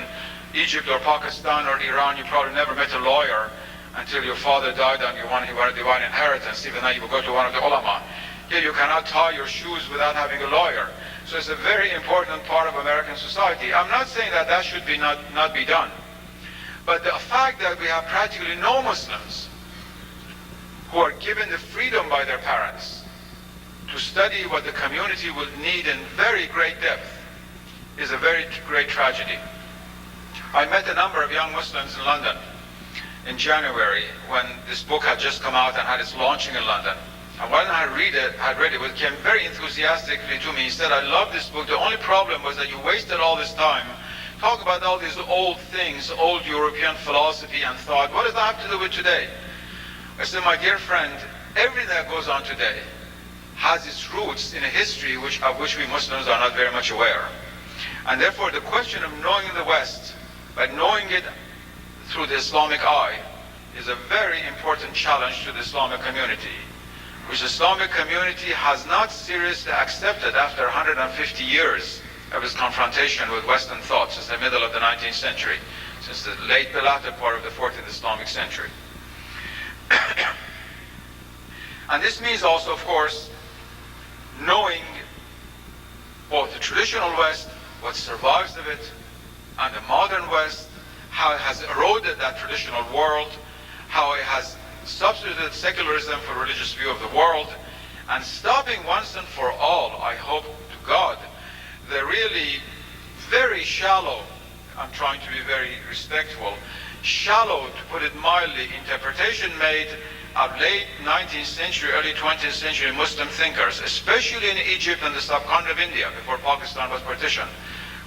Egypt or Pakistan or Iran, you probably never met a lawyer until your father died and you wanted divine inheritance. Even though you would go to one of the ulama. Here you cannot tie your shoes without having a lawyer. So it's a very important part of American society. I'm not saying that that should be not be done. But the fact that we have practically no Muslims who are given the freedom by their parents to study what the community will need in very great depth is a very great tragedy. I met a number of young Muslims in London in January when this book had just come out and had its launching in London. And when I read it, it came very enthusiastically to me. He said, I love this book. The only problem was that you wasted all this time talking about all these old things, old European philosophy and thought. What does that have to do with today? I said, my dear friend, everything that goes on today has its roots in a history of which we Muslims are not very much aware. And therefore, the question of knowing the West, by knowing it through the Islamic eye, is a very important challenge to the Islamic community, which the Islamic community has not seriously accepted after 150 years of its confrontation with Western thought since the middle of the 19th century, since the latter part of the 14th Islamic century. And this means also, of course, knowing both the traditional West, what survives of it, and the modern West, how it has eroded that traditional world, how it has substituted secularism for religious view of the world, and stopping once and for all, I hope to God, the really very shallow, I'm trying to be very respectful, shallow, to put it mildly, interpretation made of late 19th century, early 20th century Muslim thinkers, especially in Egypt and the subcontinent of India, before Pakistan was partitioned,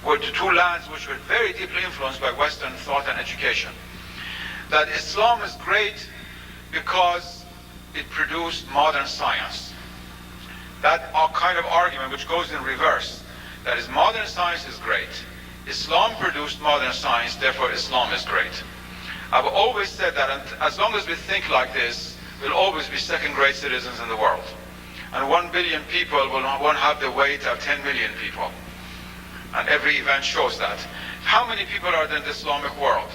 were the two lands which were very deeply influenced by Western thought and education. That Islam is great because it produced modern science. That kind of argument which goes in reverse, that is, modern science is great. Islam produced modern science, therefore Islam is great. I've always said that, and as long as we think like this, we'll always be second-grade citizens in the world. And 1 billion people won't have the weight of 10 million people. And every event shows that. How many people are there in the Islamic world?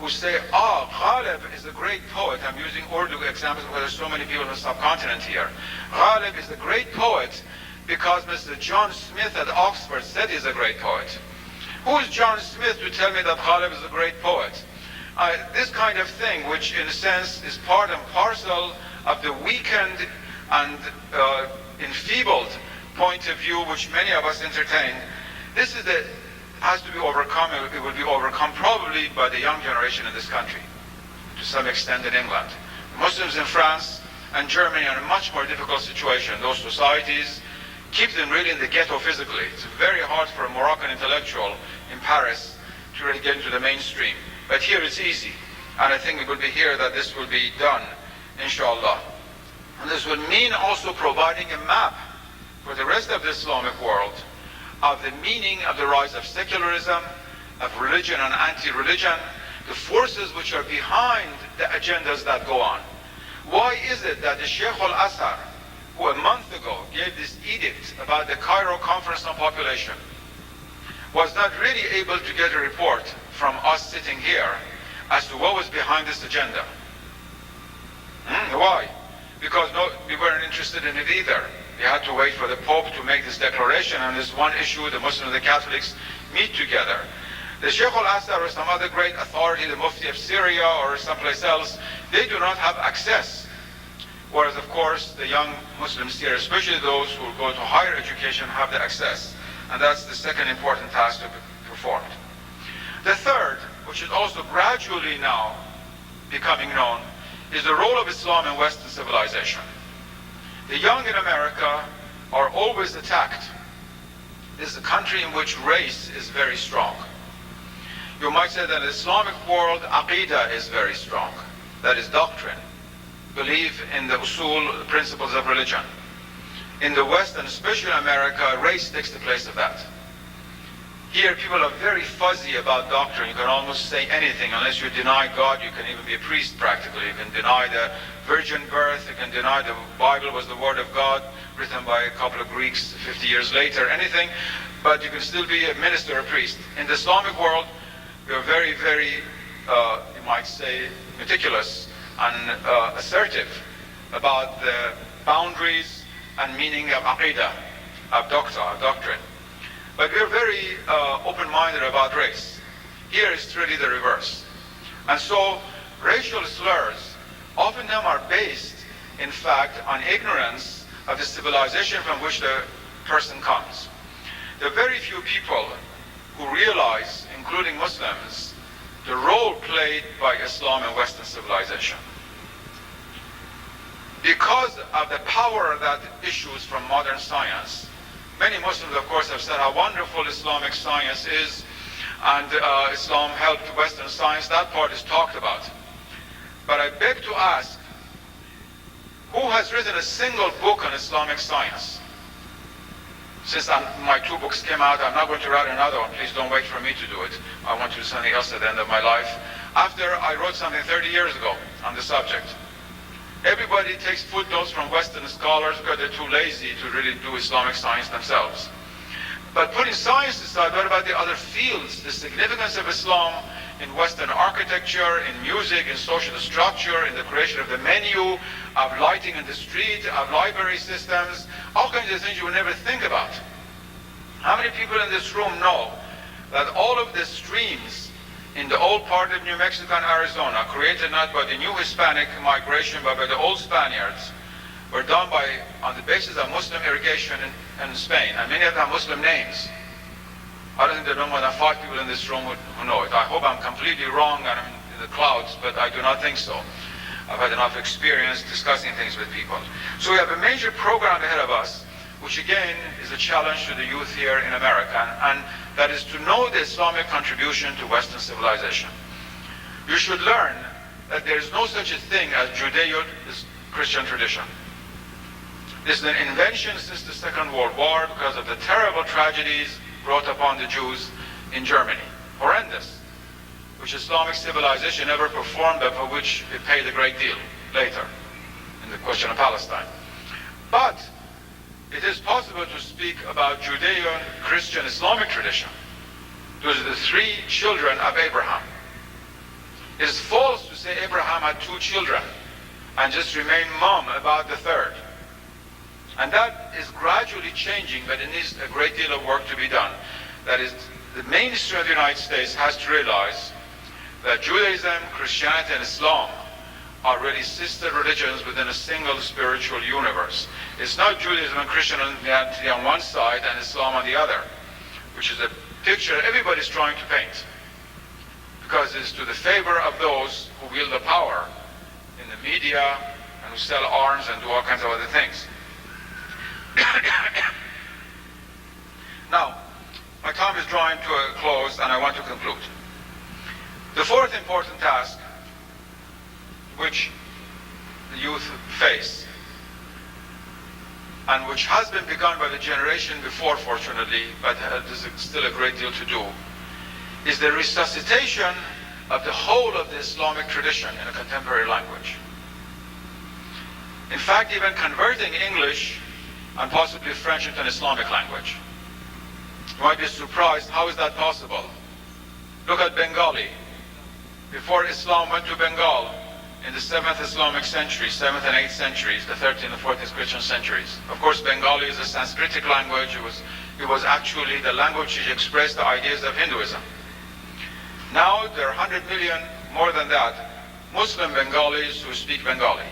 who say, oh, Ghalib is a great poet. I'm using Urdu examples because there's so many people in the subcontinent here. Ghalib is a great poet because Mr. John Smith at Oxford said he's a great poet. Who is John Smith to tell me that Ghalib is a great poet? This kind of thing, which in a sense is part and parcel of the weakened and enfeebled point of view which many of us entertain, this is has to be overcome. It will be overcome probably by the young generation in this country, to some extent in England. Muslims in France and Germany are in a much more difficult situation. Those societies keep them really in the ghetto physically. It's very hard for a Moroccan intellectual in Paris to really get into the mainstream. But here it's easy. And I think it will be here that this will be done, inshallah. And this will mean also providing a map for the rest of the Islamic world of the meaning of the rise of secularism, of religion and anti-religion, the forces which are behind the agendas that go on. Why is it that the Sheikh al-Azhar, who a month ago gave this edict about the Cairo Conference on Population, was not really able to get a report from us sitting here as to what was behind this agenda? Why? Because we weren't interested in it either. We had to wait for the Pope to make this declaration on this one issue. The Muslims and the Catholics meet together. The Sheikh al-Azhar or some other great authority, the Mufti of Syria or someplace else, they do not have access. Whereas, of course, the young Muslims here, especially those who go to higher education, have the access. And that's the second important task to be performed. The third, which is also gradually now becoming known, is the role of Islam in Western civilization. The young in America are always attacked. This is a country in which race is very strong. You might say that in the Islamic world, aqidah is very strong. That is doctrine. Belief in the usul, principles of religion. In the West, and especially in America, race takes the place of that. Here, people are very fuzzy about doctrine. You can almost say anything. Unless you deny God, you can even be a priest practically. You can deny the virgin birth. You can deny the Bible was the word of God, written by a couple of Greeks 50 years later, anything. But you can still be a minister or a priest. In the Islamic world, we are very, very, you might say, meticulous and assertive about the boundaries and meaning of aqidah, of doctrine. But we're very open-minded about race. Here it's really the reverse. And so racial slurs, often them are based, in fact, on ignorance of the civilization from which the person comes. There are very few people who realize, including Muslims, the role played by Islam in Western civilization. Because of the power that issues from modern science, many Muslims, of course, have said how wonderful Islamic science is, and Islam helped Western science. That part is talked about. But I beg to ask, who has written a single book on Islamic science? Since my 2 books came out, I'm not going to write another one. Please don't wait for me to do it. I want to do something else at the end of my life. After I wrote something 30 years ago on the subject. Everybody takes footnotes from Western scholars because they're too lazy to really do Islamic science themselves. But putting science aside, what about the other fields? The significance of Islam in Western architecture, in music, in social structure, in the creation of the menu, of lighting in the street, of library systems, all kinds of things you would never think about. How many people in this room know that all of the streams in the old part of New Mexico and Arizona, created not by the new Hispanic migration, but by the old Spaniards, were done on the basis of Muslim irrigation in Spain, and many of them have Muslim names. I don't think there are more than 5 people in this room who know it. I hope I'm completely wrong and I'm in the clouds, but I do not think so. I've had enough experience discussing things with people. So we have a major program ahead of us, which again is a challenge to the youth here in America, and that is to know the Islamic contribution to Western civilization. You should learn that there is no such a thing as Judeo-Christian tradition. This is an invention since the Second World War because of the terrible tragedies brought upon the Jews in Germany. Horrendous. Which Islamic civilization never performed, but for which it paid a great deal later in the question of Palestine. But it is possible to speak about Judeo-Christian Islamic tradition. Those are the 3 children of Abraham. It is false to say Abraham had 2 children and just remain mum about the 3rd. And that is gradually changing, but it needs a great deal of work to be done. That is, the mainstream of the United States has to realize that Judaism, Christianity, and Islam are really sister religions within a single spiritual universe. It's not Judaism and Christianity on one side and Islam on the other, which is a picture everybody's trying to paint, because it's to the favor of those who wield the power in the media and who sell arms and do all kinds of other things. Now, my time is drawing to a close and I want to conclude. The 4th important task which the youth face, and which has been begun by the generation before, fortunately, but there's still a great deal to do, is the resuscitation of the whole of the Islamic tradition in a contemporary language. In fact, even converting English and possibly French into an Islamic language. You might be surprised, how is that possible? Look at Bengali. Before Islam went to Bengal, in the 7th Islamic century, 7th and 8th centuries, the 13th and 14th Christian centuries. Of course, Bengali is a Sanskritic language. It was actually the language which expressed the ideas of Hinduism. Now there are 100 million, more than that, Muslim Bengalis who speak Bengali.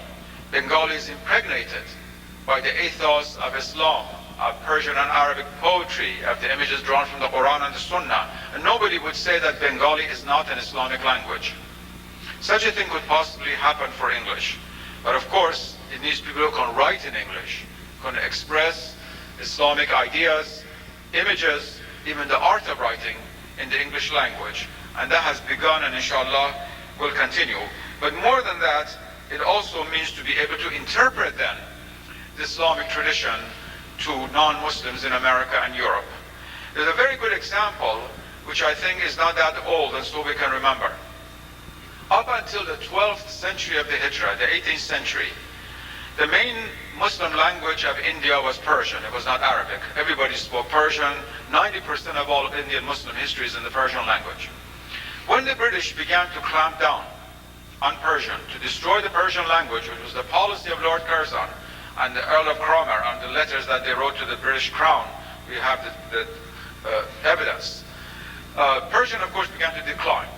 Bengali is impregnated by the ethos of Islam, of Persian and Arabic poetry, of the images drawn from the Quran and the Sunnah. And nobody would say that Bengali is not an Islamic language. Such a thing could possibly happen for English. But of course, it needs people who can write in English, who can express Islamic ideas, images, even the art of writing in the English language. And that has begun and inshallah will continue. But more than that, it also means to be able to interpret then the Islamic tradition to non-Muslims in America and Europe. There's a very good example, which I think is not that old, and so we can remember. Up until the 12th century of the Hijrah, the 18th century, the main Muslim language of India was Persian. It was not Arabic. Everybody spoke Persian. 90% of all of Indian Muslim history is in the Persian language. When the British began to clamp down on Persian, to destroy the Persian language, which was the policy of Lord Curzon and the Earl of Cromer on the letters that they wrote to the British Crown, we have the evidence. Persian, of course, began to decline.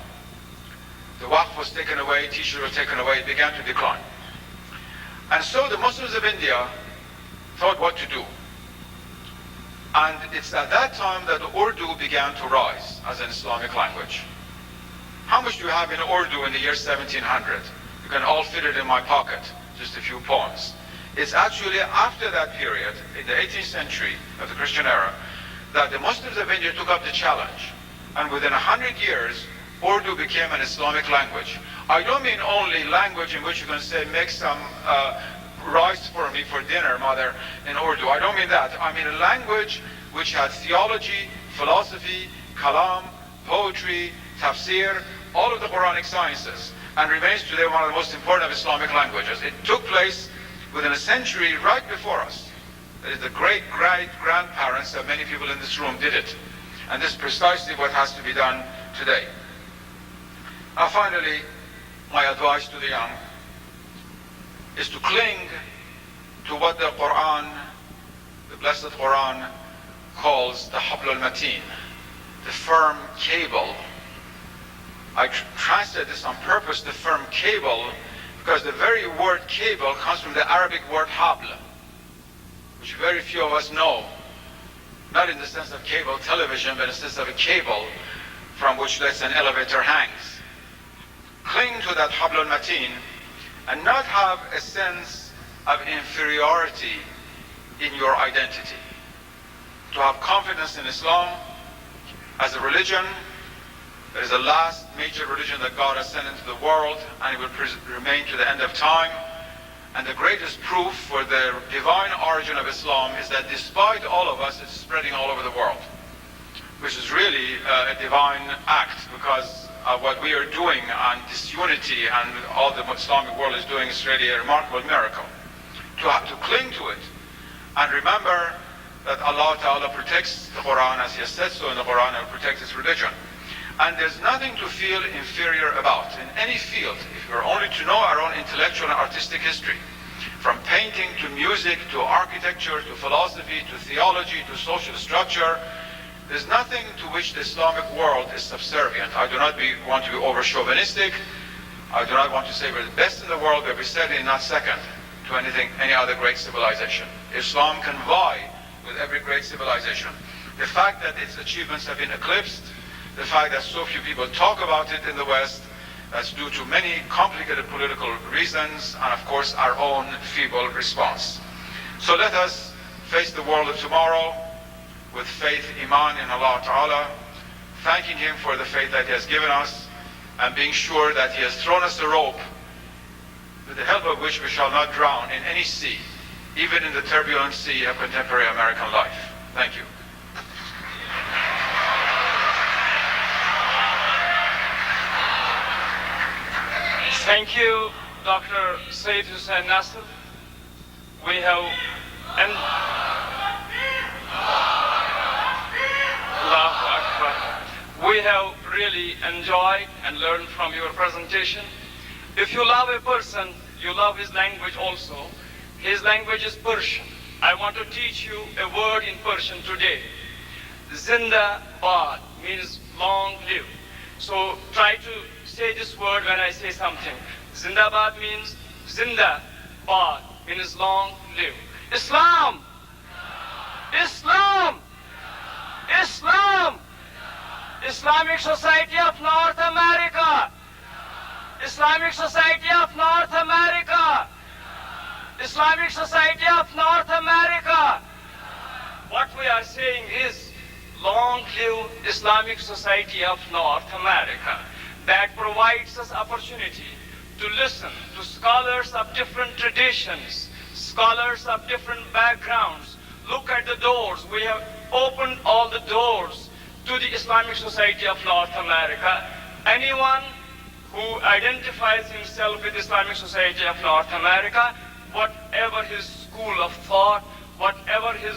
The Waqf was taken away, teachers were taken away, it began to decline. And so the Muslims of India thought what to do. And it's at that time that Urdu began to rise as an Islamic language. How much do you have in Urdu in the year 1700? You can all fit it in my pocket, just a few poems. It's actually after that period, in the 18th century of the Christian era, that the Muslims of India took up the challenge. And within 100 years, Urdu became an Islamic language. I don't mean only language in which you can say, make some rice for me for dinner, mother, in Urdu. I don't mean that. I mean a language which had theology, philosophy, kalam, poetry, tafsir, all of the Quranic sciences, and remains today one of the most important of Islamic languages. It took place within a century right before us. That is, the great-great-grandparents of many people in this room did it. And this is precisely what has to be done today. Now finally, my advice to the young is to cling to what the Quran, the blessed Quran, calls the Hablul Mateen, the firm cable. I translate this on purpose, the firm cable, because the very word cable comes from the Arabic word habl, which very few of us know, not in the sense of cable television, but in the sense of a cable from which, let's say, an elevator hangs. Cling to that Hablul Mateen and not have a sense of inferiority in your identity. To have confidence in Islam as a religion that is the last major religion that God has sent into the world, and it will remain to the end of time. And the greatest proof for the divine origin of Islam is that despite all of us, it's spreading all over the world, which is really a divine act, because what we are doing and this unity and all the Islamic world is doing is really a remarkable miracle. To have to cling to it and remember that Allah Ta'ala protects the Quran as He has said so in the Quran, and protects His religion. And there's nothing to feel inferior about in any field. If we're only to know our own intellectual and artistic history, from painting to music to architecture to philosophy to theology to social structure, there's nothing to which the Islamic world is subservient. I do not want to be over-chauvinistic. I do not want to say we're the best in the world, but we're certainly not second to any other great civilization. Islam can vie with every great civilization. The fact that its achievements have been eclipsed, the fact that so few people talk about it in the West, that's due to many complicated political reasons and, of course, our own feeble response. So let us face the world of tomorrow with faith, iman in Allah Ta'ala, thanking Him for the faith that He has given us, and being sure that He has thrown us a rope with the help of which we shall not drown in any sea, even in the turbulent sea of contemporary American life. Thank you. Thank you, Dr. Sayyid Hussein Nasir. We have really enjoyed and learned from your presentation. If you love a person, you love his language also. His language is Persian. I want to teach you a word in Persian today. Zinda Bad means long live. So try to say this word when I say something. Zindabad means Zinda Bad means long live. Islam! Islam! Islam! Islamic Society of North America! Islamic Society of North America! Islamic Society of North America! What we are saying is, long live Islamic Society of North America, that provides us opportunity to listen to scholars of different traditions, scholars of different backgrounds. Look at the doors. We have opened all the doors to the Islamic Society of North America. Anyone who identifies himself with Islamic Society of North America, whatever his school of thought, whatever his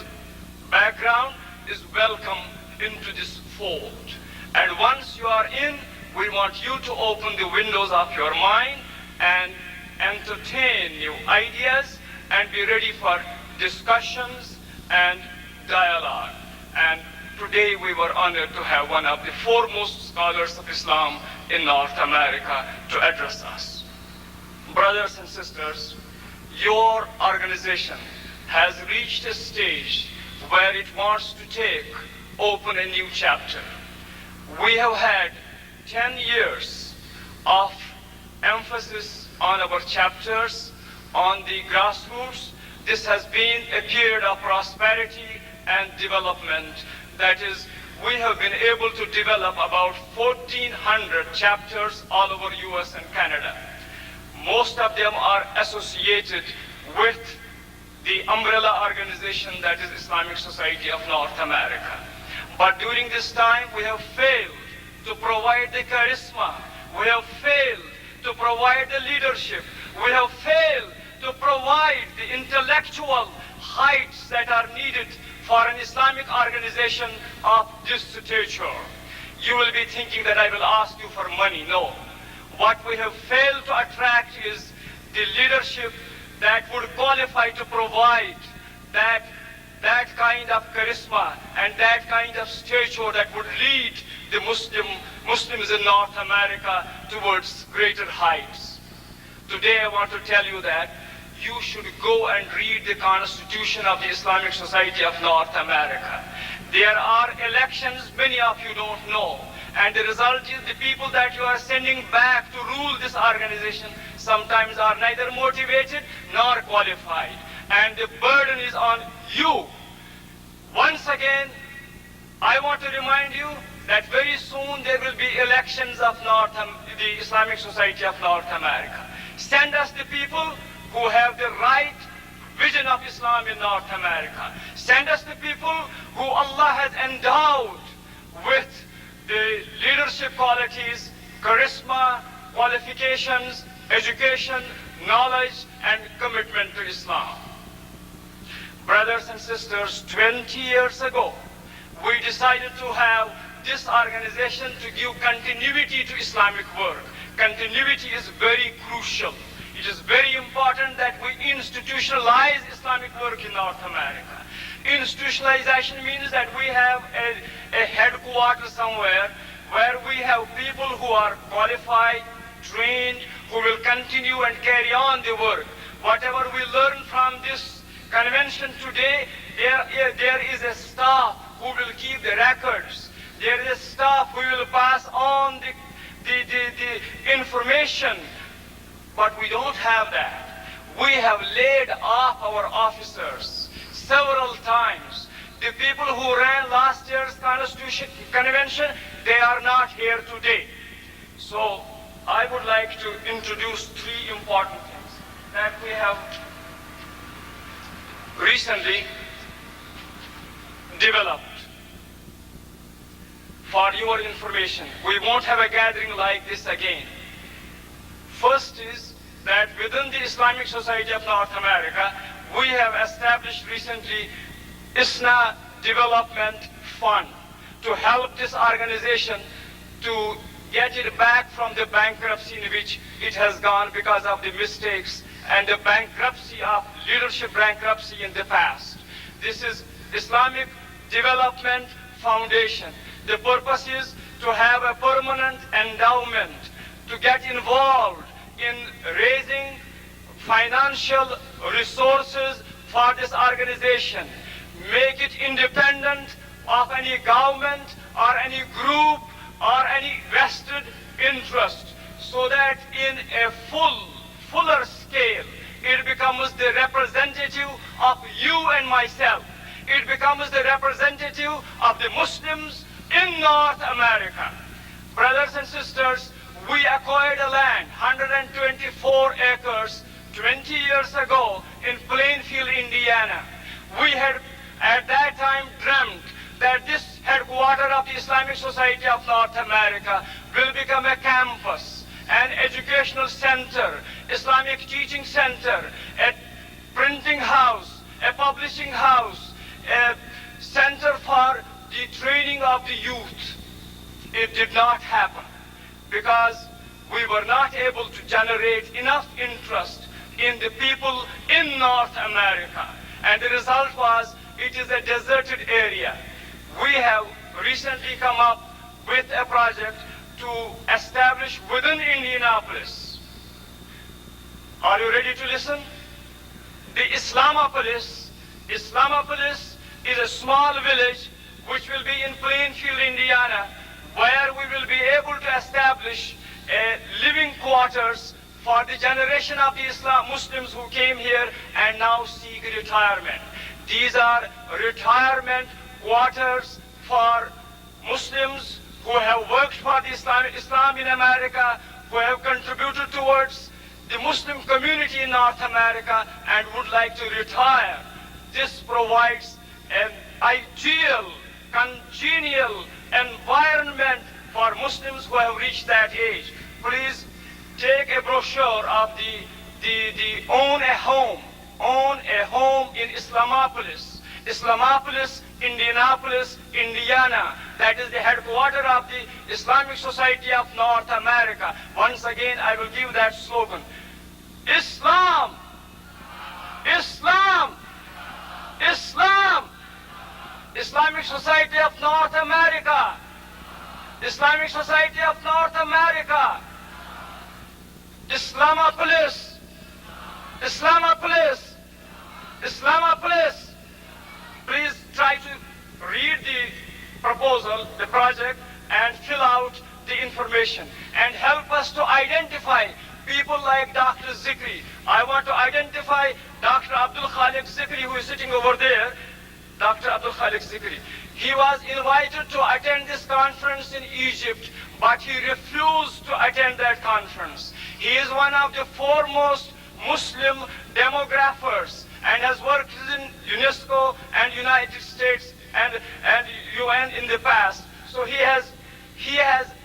background, is welcome into this fold. And once you are in, we want you to open the windows of your mind and entertain new ideas and be ready for discussions and dialogue. And today we were honored to have one of the foremost scholars of Islam in North America to address us. Brothers and sisters, your organization has reached a stage where it wants to open a new chapter. We have had 10 years of emphasis on our chapters, on the grassroots. This has been a period of prosperity and development. That is, we have been able to develop about 1,400 chapters all over US and Canada. Most of them are associated with the umbrella organization that is Islamic Society of North America. But during this time, we have failed to provide the charisma. We have failed to provide the leadership. We have failed to provide the intellectual heights that are needed for an Islamic organization of this stature. You will be thinking that I will ask you for money. No. What we have failed to attract is the leadership that would qualify to provide that kind of charisma and that kind of stature that would lead the Muslims in North America towards greater heights. Today I want to tell you that you should go and read the Constitution of the Islamic Society of North America. There are elections many of you don't know, and the result is the people that you are sending back to rule this organization sometimes are neither motivated nor qualified, and the burden is on you. Once again, I want to remind you that very soon there will be elections of the Islamic Society of North America. Send us the people who have the right vision of Islam in North America. Send us the people who Allah has endowed with the leadership qualities, charisma, qualifications, education, knowledge, and commitment to Islam. Brothers and sisters, 20 years ago, we decided to have this organization to give continuity to Islamic work. Continuity is very crucial. It is very important that we institutionalize Islamic work in North America. Institutionalization means that we have a headquarters somewhere where we have people who are qualified, trained, who will continue and carry on the work. Whatever we learn from this convention today, there is a staff who will keep the records. There is a staff who will pass on the information. But we don't have that. We have laid off our officers several times. The people who ran last year's Constitution Convention, they are not here today. So I would like to introduce three important things that we have recently developed. For your information, we won't have a gathering like this again. First is that within the Islamic Society of North America, we have established recently ISNA Development Fund to help this organization to get it back from the bankruptcy in which it has gone because of the mistakes and the bankruptcy of leadership bankruptcy in the past. This is Islamic Development Foundation. The purpose is to have a permanent endowment to get involved in raising financial resources for this organization, make it independent of any government or any group or any vested interest, so that in a fuller scale, it becomes the representative of you and myself. It becomes the representative of the Muslims in North America. Brothers and sisters, we acquired a land, 124 acres, 20 years ago in Plainfield, Indiana. We had at that time dreamt that this headquarters of the Islamic Society of North America will become a campus, an educational center, Islamic teaching center, a printing house, a publishing house, a center for the training of the youth. It did not happen because we were not able to generate enough interest in the people in North America. And the result was it is a deserted area. We have recently come up with a project to establish within Indianapolis. Are you ready to listen? The Islamopolis is a small village which will be in Plainfield, Indiana, where we will be able to establish living quarters for the generation of the Muslims who came here and now seek retirement. These are retirement quarters for Muslims who have worked for the Islam in America, who have contributed towards the Muslim community in North America and would like to retire. This provides an ideal, congenial environment for Muslims who have reached that age. Please take a brochure of the Own a Home in Islamopolis. Islamopolis, Indianapolis, Indiana. That is the headquarters of the Islamic Society of North America. Once again, I will give that slogan. Islam! Islam! Islam! Islamic Society of North America! Islamic Society of North America! Islamopolis! Islamopolis! Islamopolis! Please try to read the proposal, the project, and fill out the information. And help us to identify people like Dr. Zikri. I want to identify Dr. Abdul Khalik Zikri, who is sitting over there. Dr. Abdul Khalik Zikri. He was invited to attend this conference in Egypt, but he refused to attend that conference. He is one of the foremost Muslim demographers and has worked in UNESCO and United States and UN in the past. So he has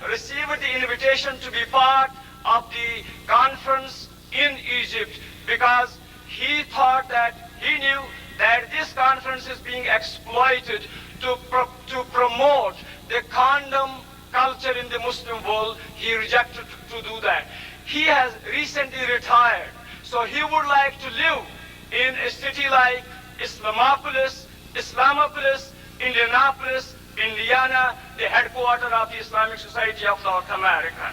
received the invitation to be part of the conference in Egypt because he thought that he knew that this conference is being exploited to promote the condom culture in the Muslim world, he rejected to do that. He has recently retired, so he would like to live in a city like Islamopolis, Indianapolis, Indiana, the headquarters of the Islamic Society of North America.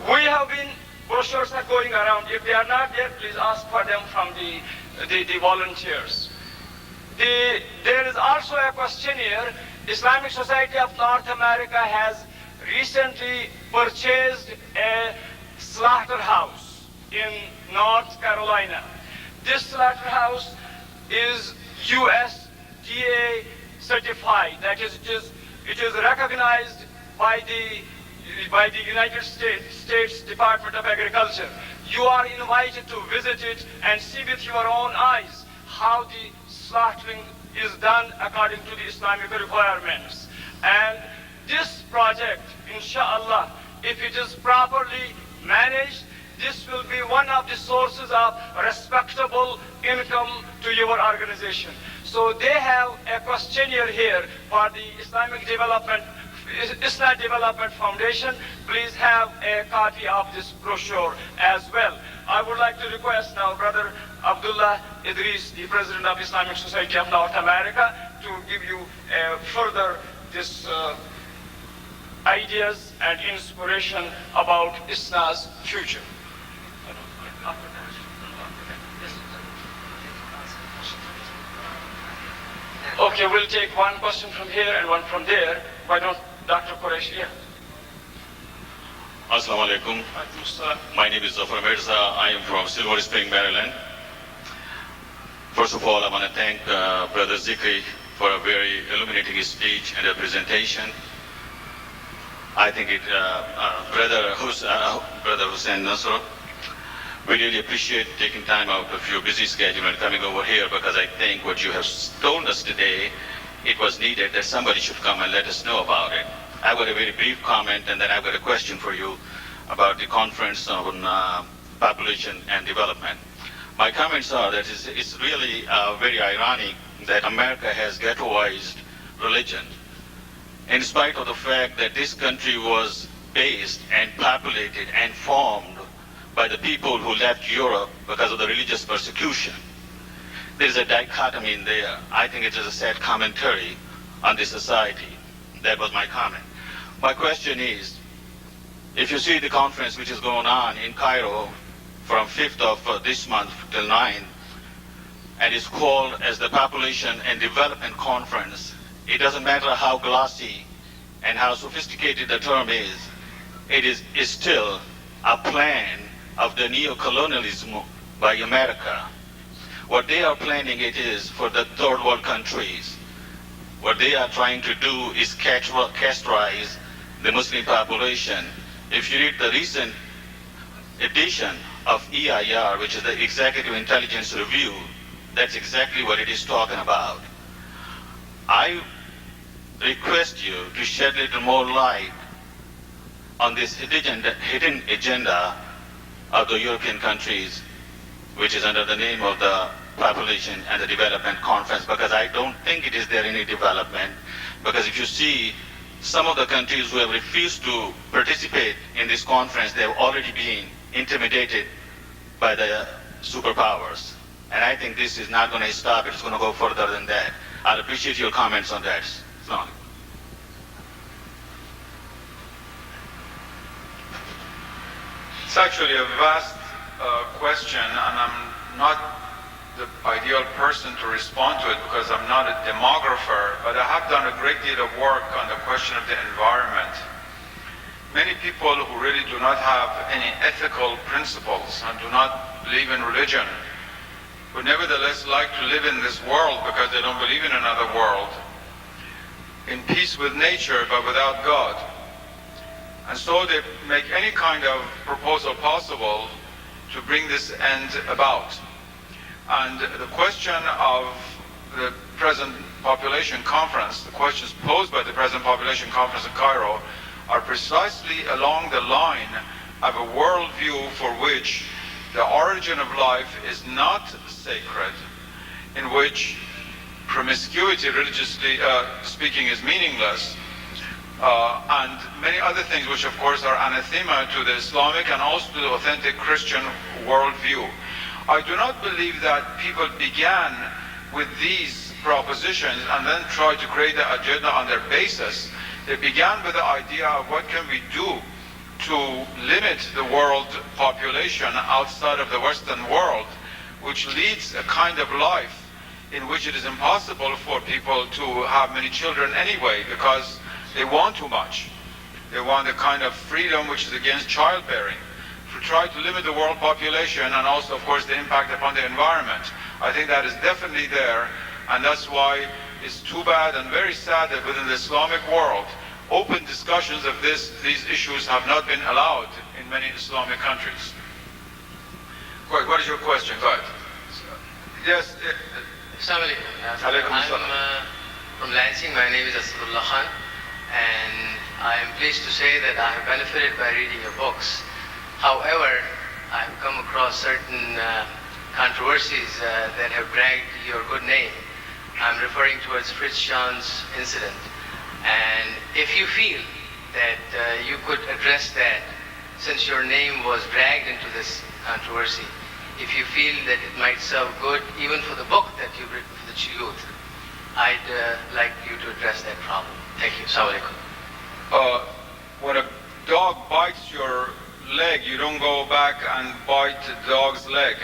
We have been, brochures are going around. If they are not there, please ask for them from the volunteers. There is also a questionnaire. Islamic Society of North America has recently purchased a slaughterhouse in North Carolina. This slaughterhouse is USDA certified. That is, it is recognized by the United States Department of Agriculture. You are invited to visit it and see with your own eyes how the slaughtering is done according to the Islamic requirements. And this project, inshallah, if it is properly managed, this will be one of the sources of respectable income to your organization. So they have a questionnaire here for the ISNA Development Foundation. Please have a copy of this brochure as well. I would like to request now Brother Abdullah Idris, the President of Islamic Society of North America, to give you further this ideas and inspiration about ISNA's future. Okay, we'll take one question from here and one from there. Why don't Dr. Qureshi? Yeah. Assalamu alaikum. My name is Zafar Mirza. I am from Silver Spring, Maryland. First of all, I want to thank Brother Zikri for a very illuminating speech and a presentation. I think Brother Hussein Nasir, we really appreciate taking time out of your busy schedule and coming over here, because I think what you have told us today, it was needed that somebody should come and let us know about it. I've got a very brief comment, and then I've got a question for you about the conference on population and development. My comments are that it's really very ironic that America has ghettoized religion, in spite of the fact that this country was based and populated and formed by the people who left Europe because of the religious persecution. There's a dichotomy in there. I think it is a sad commentary on the society. That was my comment. My question is, if you see the conference which is going on in Cairo from 5th of this month till 9th, and it's called as the Population and Development Conference, it doesn't matter how glossy and how sophisticated the term is, it is still a plan of the neo-colonialism by America. What they are planning it is for the third world countries. What they are trying to do is castrize the Muslim population. If you read the recent edition of EIR, which is the Executive Intelligence Review, that's exactly what it is talking about. I request you to shed a little more light on this hidden agenda of the European countries, which is under the name of the Population and the Development Conference, because I don't think it is there any development. Because if you see some of the countries who have refused to participate in this conference, they have already been intimidated by the superpowers. And I think this is not going to stop, it's going to go further than that. I'll appreciate your comments on that. It's actually a vast question, and I'm not the ideal person to respond to it because I'm not a demographer, but I have done a great deal of work on the question of the environment. Many people who really do not have any ethical principles and do not believe in religion, who nevertheless like to live in this world because they don't believe in another world, in peace with nature but without God. And so they make any kind of proposal possible to bring this end about. And the question of the present population conference, the questions posed by the present population conference in Cairo, are precisely along the line of a worldview for which the origin of life is not sacred, in which promiscuity, religiously speaking, is meaningless, and many other things which of course are anathema to the Islamic and also to the authentic Christian worldview. I do not believe that people began with these propositions and then tried to create the agenda on their basis. They began with the idea of what can we do to limit the world population outside of the Western world, which leads a kind of life in which it is impossible for people to have many children anyway because they want too much. They want a kind of freedom which is against childbearing. To try to limit the world population and also, of course, the impact upon the environment. I think that is definitely there, and that's why it's too bad and very sad that within the Islamic world, open discussions of these issues have not been allowed in many Islamic countries. What is your question? Go ahead. Yes. Assalamu alaikum. I'm from Lansing. My name is Asrullah Khan, and I am pleased to say that I have benefited by reading your books. However, I have come across certain controversies that have dragged your good name. I'm referring towards Fritz John's incident. And if you feel that you could address that, since your name was dragged into this controversy, if you feel that it might serve good even for the book that you've written for the youth, I'd like you to address that problem. Thank you. Assalamu alaikum. When a dog bites your leg, you don't go back and bite the dog's leg.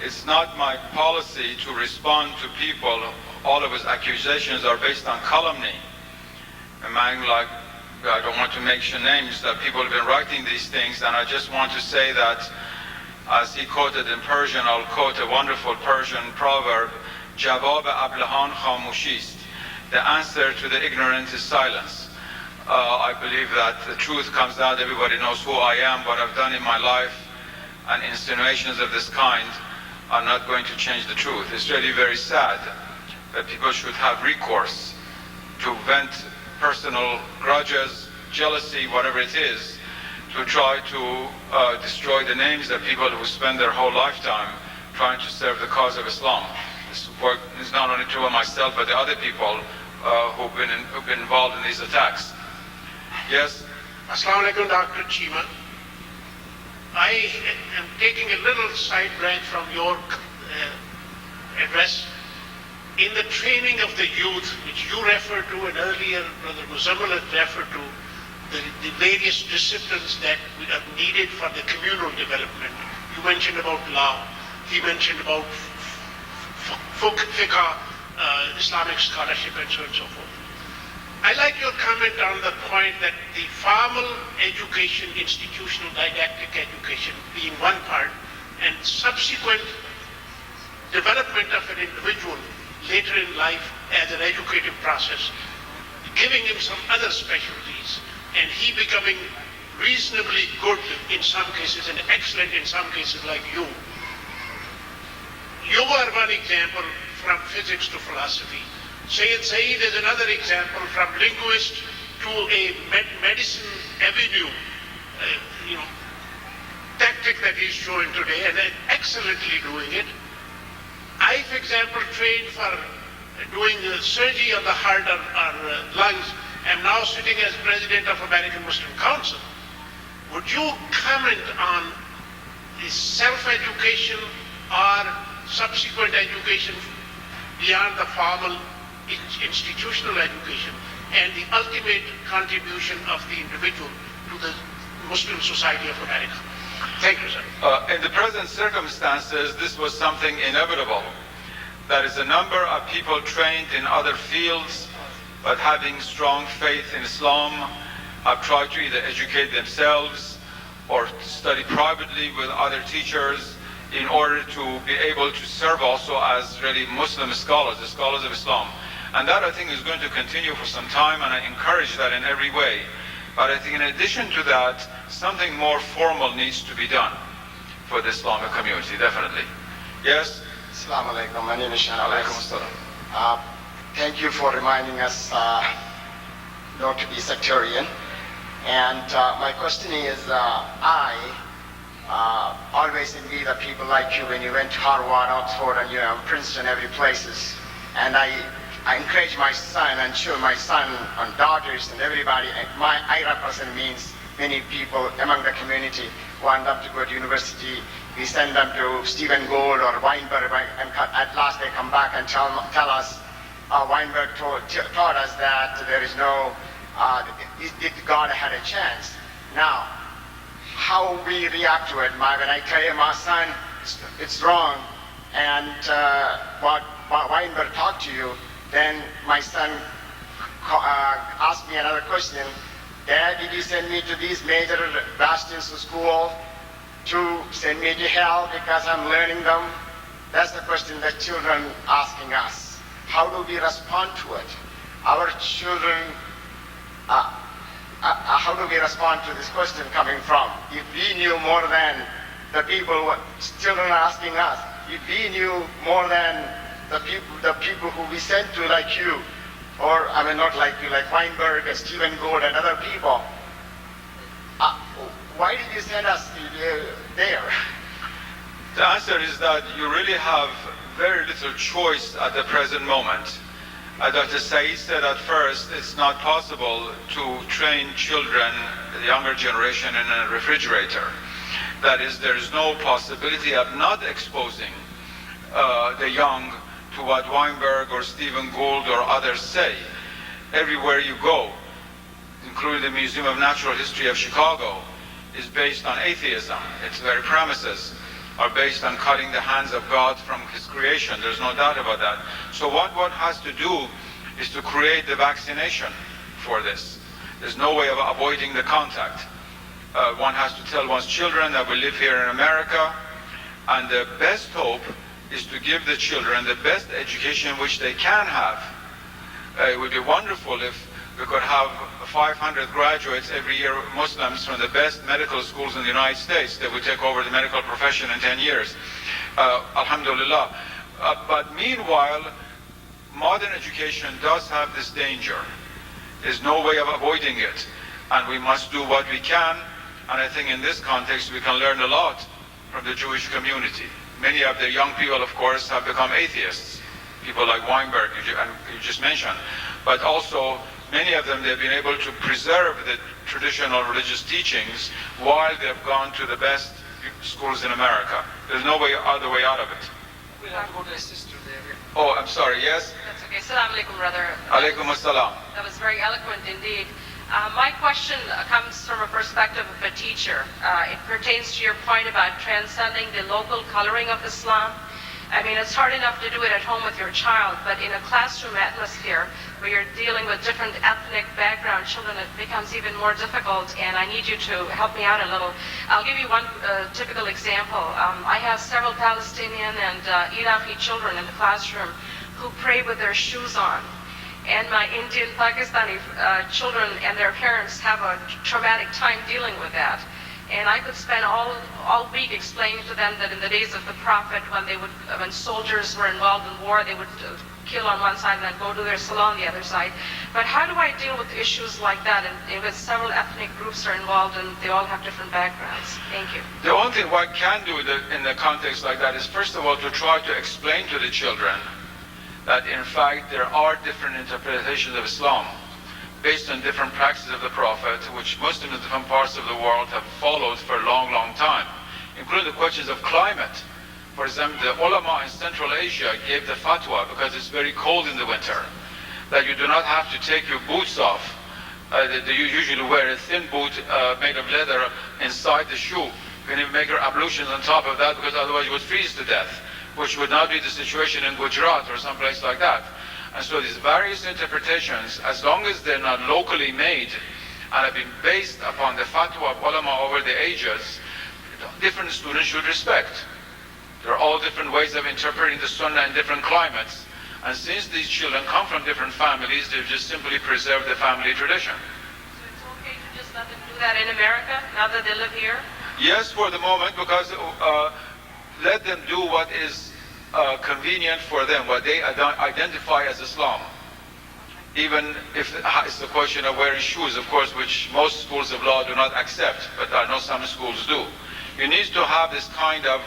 It's not my policy to respond to people. All of his accusations are based on calumny. A man like, I don't want to mention names, that people have been writing these things, and I just want to say that, as he quoted in Persian, I'll quote a wonderful Persian proverb, Jawab ablahan khamushist. The answer to the ignorant is silence. I believe that the truth comes out. Everybody knows who I am, what I've done in my life, and insinuations of this kind are not going to change the truth. It's really very sad that people should have recourse to vent personal grudges, jealousy, whatever it is, to try to destroy the names of people who spend their whole lifetime trying to serve the cause of Islam. This work is not only true of myself, but the other people who've been involved in these attacks. Yes? Assalamu alaikum, Dr. Chima. I am taking a little side branch from your address. In the training of the youth, which you referred to and earlier Brother Muzammil had referred to, the various disciplines that are needed for the communal development. You mentioned about law. He mentioned about fiqh, Islamic scholarship, and so on and so forth. I like your comment on the point that the formal education, institutional didactic education being one part, and subsequent development of an individual later in life as an educative process, giving him some other specialties, and he becoming reasonably good in some cases and excellent in some cases like you. You are one example from physics to philosophy. Sayyid Saeed is another example from linguist to a medicine avenue, tactic that he's showing today and excellently doing it. I, for example, trained for doing surgery on the heart or lungs. I'm now sitting as president of American Muslim Council. Would you comment on the self-education or subsequent education beyond the formal institutional education and the ultimate contribution of the individual to the Muslim society of America? Thank you, sir. In the present circumstances, this was something inevitable. There is a number of people trained in other fields, but having strong faith in Islam, have tried to either educate themselves or study privately with other teachers in order to be able to serve also as really Muslim scholars, the scholars of Islam. And that, I think, is going to continue for some time, and I encourage that in every way. But I think in addition to that, something more formal needs to be done for the Islamic community, definitely. Yes? Assalamu alaikum. My name is Shana. Alaikum assalam. Thank you for reminding us not to be sectarian. And my question is, I always envy the people like you when you went to Harvard, Oxford, and Princeton, every places. And I I encourage my son and show my son and daughters and everybody. I represent means many people among the community want them to go to university. We send them to Stephen Gould or Weinberg, and at last they come back and tell us, Weinberg taught us that there is no, God had a chance. Now, how we react to it, when I tell you, my son, it's wrong, and what Weinberg talked to you, then my son asked me another question. Dad, did you send me to these major bastions of school to send me to hell because I'm learning them? That's the question that children asking us. How do we respond to it? Our children, how do we respond to this question coming from? If we knew more than the people, children are asking us, if we knew more than the people who we sent to, like you, or I mean not like you, like Weinberg and Stephen Gould and other people, why did you send us there? The answer is that you really have very little choice at the present moment. Dr. Said said at first it's not possible to train children, the younger generation, in a refrigerator. That is, there is no possibility of not exposing the young to what Weinberg or Stephen Gould or others say. Everywhere you go, including the Museum of Natural History of Chicago, is based on atheism. Its very premises are based on cutting the hands of God from his creation. There's no doubt about that. So what one has to do is to create the vaccination for this. There's no way of avoiding the contact. One has to tell one's children that we live here in America, and the best hope is to give the children the best education which they can have. It would be wonderful if we could have 500 graduates every year, Muslims, from the best medical schools in the United States that would take over the medical profession in 10 years. Alhamdulillah. But meanwhile, modern education does have this danger. There's no way of avoiding it. And we must do what we can. And I think in this context, we can learn a lot from the Jewish community. Many of the young people, of course, have become atheists. People like Weinberg, you just mentioned. But also, many of them, they've been able to preserve the traditional religious teachings while they've gone to the best schools in America. There's no other way out of it. We'll have to go to a sister there. Oh, I'm sorry, yes? That's okay. Assalamu alaikum, brother. Alaikum assalam. That was very eloquent indeed. My question comes from a perspective of a teacher. It pertains to your point about transcending the local coloring of Islam. I mean, it's hard enough to do it at home with your child, but in a classroom atmosphere where you're dealing with different ethnic background children, it becomes even more difficult, and I need you to help me out a little. I'll give you one typical example. I have several Palestinian and Iraqi children in the classroom who pray with their shoes on. And my Indian Pakistani children and their parents have a traumatic time dealing with that. And I could spend all week explaining to them that in the days of the Prophet, when soldiers were involved in war, they would kill on one side and then go to their salah on the other side. But how do I deal with issues like that? And with several ethnic groups are involved and they all have different backgrounds. Thank you. The only thing one can do in the context like that is, first of all, to try to explain to the children that in fact there are different interpretations of Islam based on different practices of the Prophet, which Muslims in different parts of the world have followed for a long, long time, including the questions of climate. For example, the ulama in Central Asia gave the fatwa, because it's very cold in the winter, that you do not have to take your boots off. You usually wear a thin boot made of leather inside the shoe. You can even make your ablutions on top of that, because otherwise you would freeze to death, which would not be the situation in Gujarat or someplace like that. And so these various interpretations, as long as they're not locally made and have been based upon the fatwa of ulama over the ages, different students should respect. There are all different ways of interpreting the sunnah in different climates. And since these children come from different families, they've just simply preserved the family tradition. So it's okay to just let them do that in America, now that they live here? Yes, for the moment, because let them do what is convenient for them, what they identify as Islam. Even if it's the question of wearing shoes, of course, which most schools of law do not accept, but I know some schools do. You need to have this kind of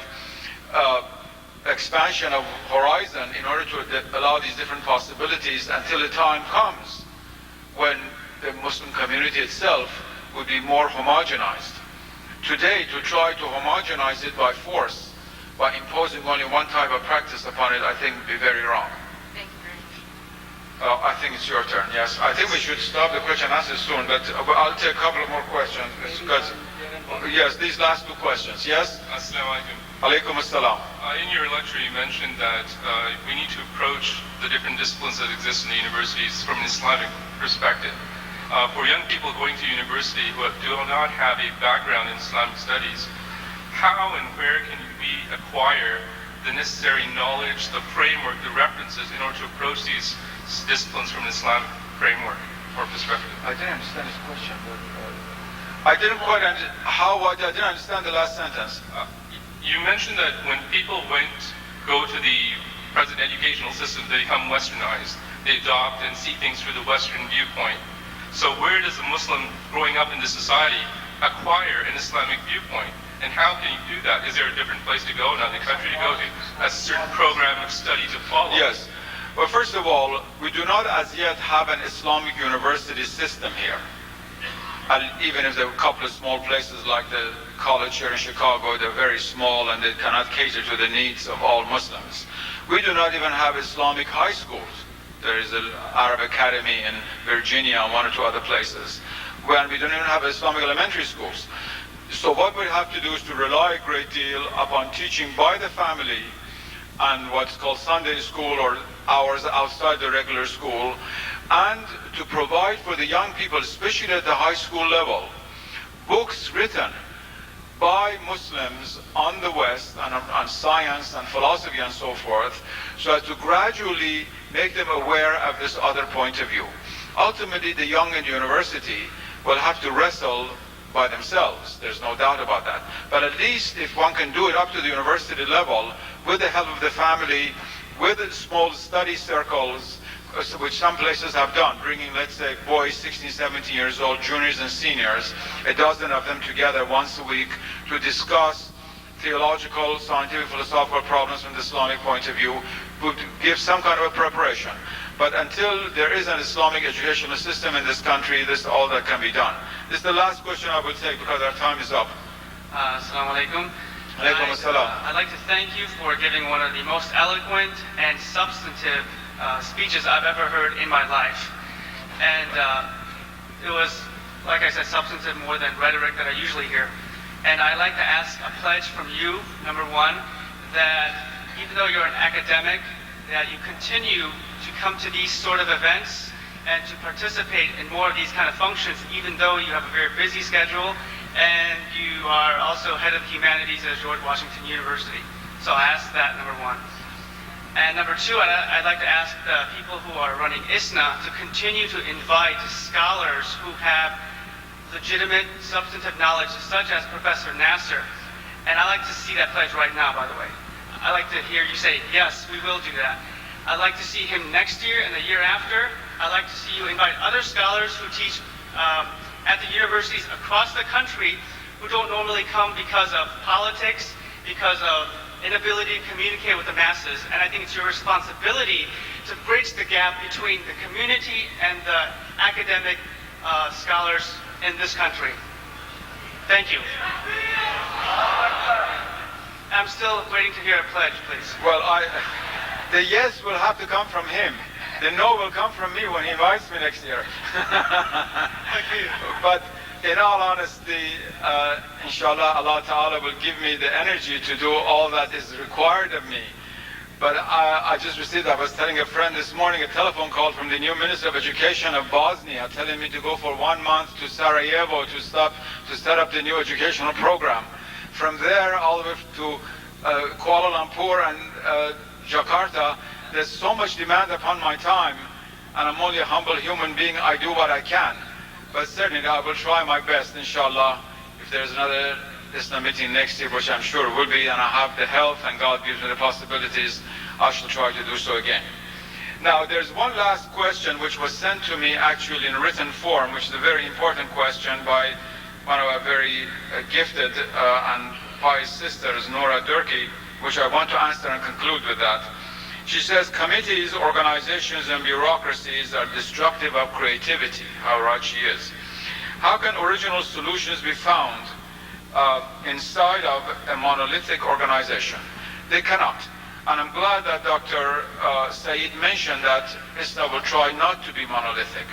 expansion of horizon in order to allow these different possibilities until the time comes when the Muslim community itself would be more homogenized. Today, to try to homogenize it by force, by imposing only one type of practice upon it, I think would be very wrong. Thank you very much. I think it's your turn, yes. I think we should stop the question and answer soon, but I'll take a couple of more questions. Because, yes, these last two questions. Yes? Assalamu alaikum. Alaikum assalam. In your lecture, you mentioned that we need to approach the different disciplines that exist in the universities from an Islamic perspective. For young people going to university who do not have a background in Islamic studies, how and where can we acquire the necessary knowledge, the framework, the references in order to approach these disciplines from an Islamic framework or perspective? I didn't understand his question. I didn't quite I didn't understand the last sentence. You mentioned that when people go to the present educational system, they become westernized. They adopt and see things through the Western viewpoint. So where does a Muslim growing up in this society acquire an Islamic viewpoint? And how can you do that? Is there a different place to go, another country to go to, a certain program of study to follow? Yes. Well, first of all, we do not as yet have an Islamic university system here. And even if there are a couple of small places like the college here in Chicago, they're very small and they cannot cater to the needs of all Muslims. We do not even have Islamic high schools. There is an Arab Academy in Virginia and one or two other places. And we don't even have Islamic elementary schools. So what we have to do is to rely a great deal upon teaching by the family and what's called Sunday school or hours outside the regular school, and to provide for the young people, especially at the high school level, books written by Muslims on the West and on science and philosophy and so forth, so as to gradually make them aware of this other point of view. Ultimately, the young in university will have to wrestle by themselves. There's no doubt about that. But at least if one can do it up to the university level, with the help of the family, with small study circles, which some places have done, bringing, let's say, boys 16, 17 years old, juniors and seniors, a dozen of them together once a week to discuss theological, scientific, philosophical problems from the Islamic point of view, would give some kind of a preparation. But until there is an Islamic educational system in this country, this is all that can be done. This is the last question I will take because our time is up. Assalamu alaikum. Alaikum assalam. I'd like to thank you for giving one of the most eloquent and substantive speeches I've ever heard in my life. And it was, like I said, substantive more than rhetoric that I usually hear. And I'd like to ask a pledge from you, number one, that even though you're an academic, that you continue to come to these sort of events and to participate in more of these kind of functions, even though you have a very busy schedule and you are also head of the humanities at George Washington University. So I ask that, number one. And number two, I'd like to ask the people who are running ISNA to continue to invite scholars who have legitimate substantive knowledge, such as Professor Nasir. And I'd like to see that pledge right now, by the way. I'd like to hear you say, yes, we will do that. I'd like to see him next year and the year after. I'd like to see you invite other scholars who teach at the universities across the country who don't normally come because of politics, because of inability to communicate with the masses. And I think it's your responsibility to bridge the gap between the community and the academic scholars in this country. Thank you. I'm still waiting to hear a pledge, please. Well, the yes will have to come from him. The no will come from me when he invites me next year. Thank you. But in all honesty, inshallah, Allah Ta'ala will give me the energy to do all that is required of me. But I just received, I was telling a friend this morning, a telephone call from the new Minister of Education of Bosnia, telling me to go for 1 month to Sarajevo to set up the new educational program. From there all the way to Kuala Lumpur and Jakarta, there's so much demand upon my time, and I'm only a humble human being. I do what I can. But certainly I will try my best, inshallah, if there's another ISNA meeting next year, which I'm sure will be, and I have the health and God gives me the possibilities, I shall try to do so again. Now, there's one last question which was sent to me actually in written form, which is a very important question by one of our very gifted and pious sisters, Nora Durkee. which I want to answer and conclude with that. She says, committees, organizations, and bureaucracies are destructive of creativity. How right she is. How can original solutions be found inside of a monolithic organization? They cannot. And I'm glad that Dr. Saeed mentioned that ISNA will try not to be monolithic.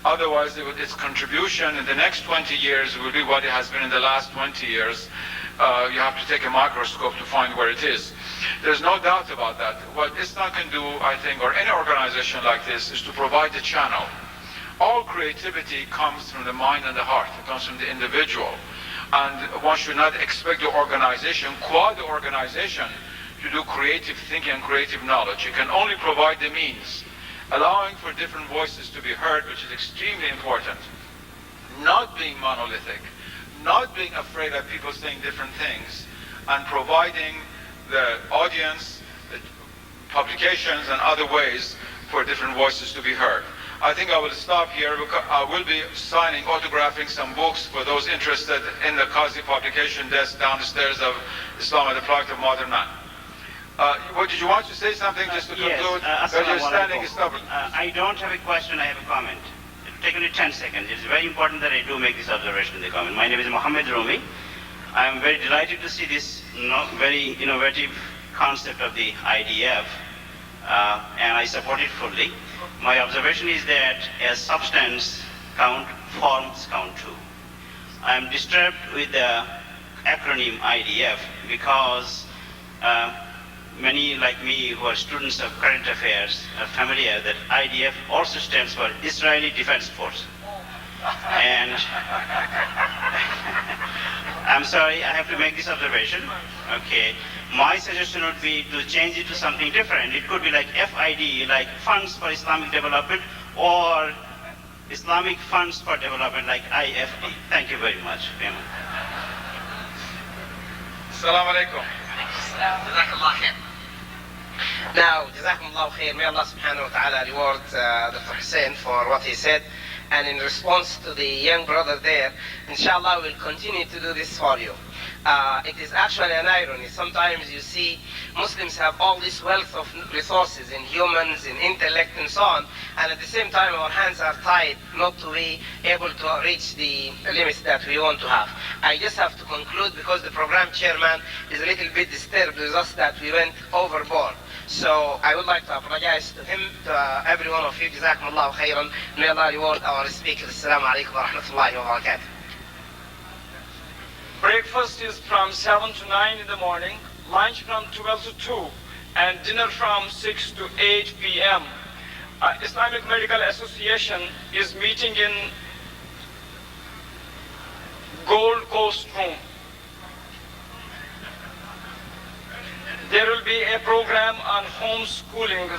Otherwise, its contribution in the next 20 years will be what it has been in the last 20 years. You have to take a microscope to find where it is. There's no doubt about that. What ISNA can do, I think, or any organization like this, is to provide a channel. All creativity comes from the mind and the heart. It comes from the individual. And one should not expect the organization, quad organization, to do creative thinking and creative knowledge. It can only provide the means, allowing for different voices to be heard, which is extremely important. Not being monolithic, not being afraid of people saying different things, and providing the audience, the publications, and other ways for different voices to be heard. I think I will stop here because I will be signing, autographing some books for those interested in the Qazi publication desk downstairs of Islam and the Product of Modern Man. Did you want to say something just to conclude? Yes, you're standing stubborn. I don't have a question, I have a comment. It'll take only 10 seconds. It's very important that I do make this observation in the comment. My name is Mohammed Rumi. I am very delighted to see this very innovative concept of the IDF, and I support it fully. My observation is that as substance count, forms count too. I am disturbed with the acronym IDF because many like me who are students of current affairs are familiar that IDF also stands for Israeli Defense Force. And I'm sorry, I have to make this observation. Okay. My suggestion would be to change it to something different. It could be like FID, like Funds for Islamic Development, or Islamic Funds for Development, like IFD. Thank you very much. Assalamu alaikum. Jazakallah khair. Now, Jazakumullah khair. May Allah subhanahu wa ta'ala reward Dr. Hussein for what he said. And in response to the young brother there, inshallah, we'll continue to do this for you. It is actually an irony. Sometimes you see Muslims have all this wealth of resources in humans, in intellect, and so on, and at the same time our hands are tied not to be able to reach the limits that we want to have. I just have to conclude because the program chairman is a little bit disturbed with us that we went overboard. So I would like to apologize to him, to every one of you. Jazakumullah khairan. May Allah reward our speakers. Assalamu alaikum wa rahmatullahi wa barakatuh. Breakfast is from 7 to 9 in the morning, lunch from 12 to 2, and dinner from 6 to 8 p.m. Islamic Medical Association is meeting in Gold Coast Room. There will be a program on homeschooling.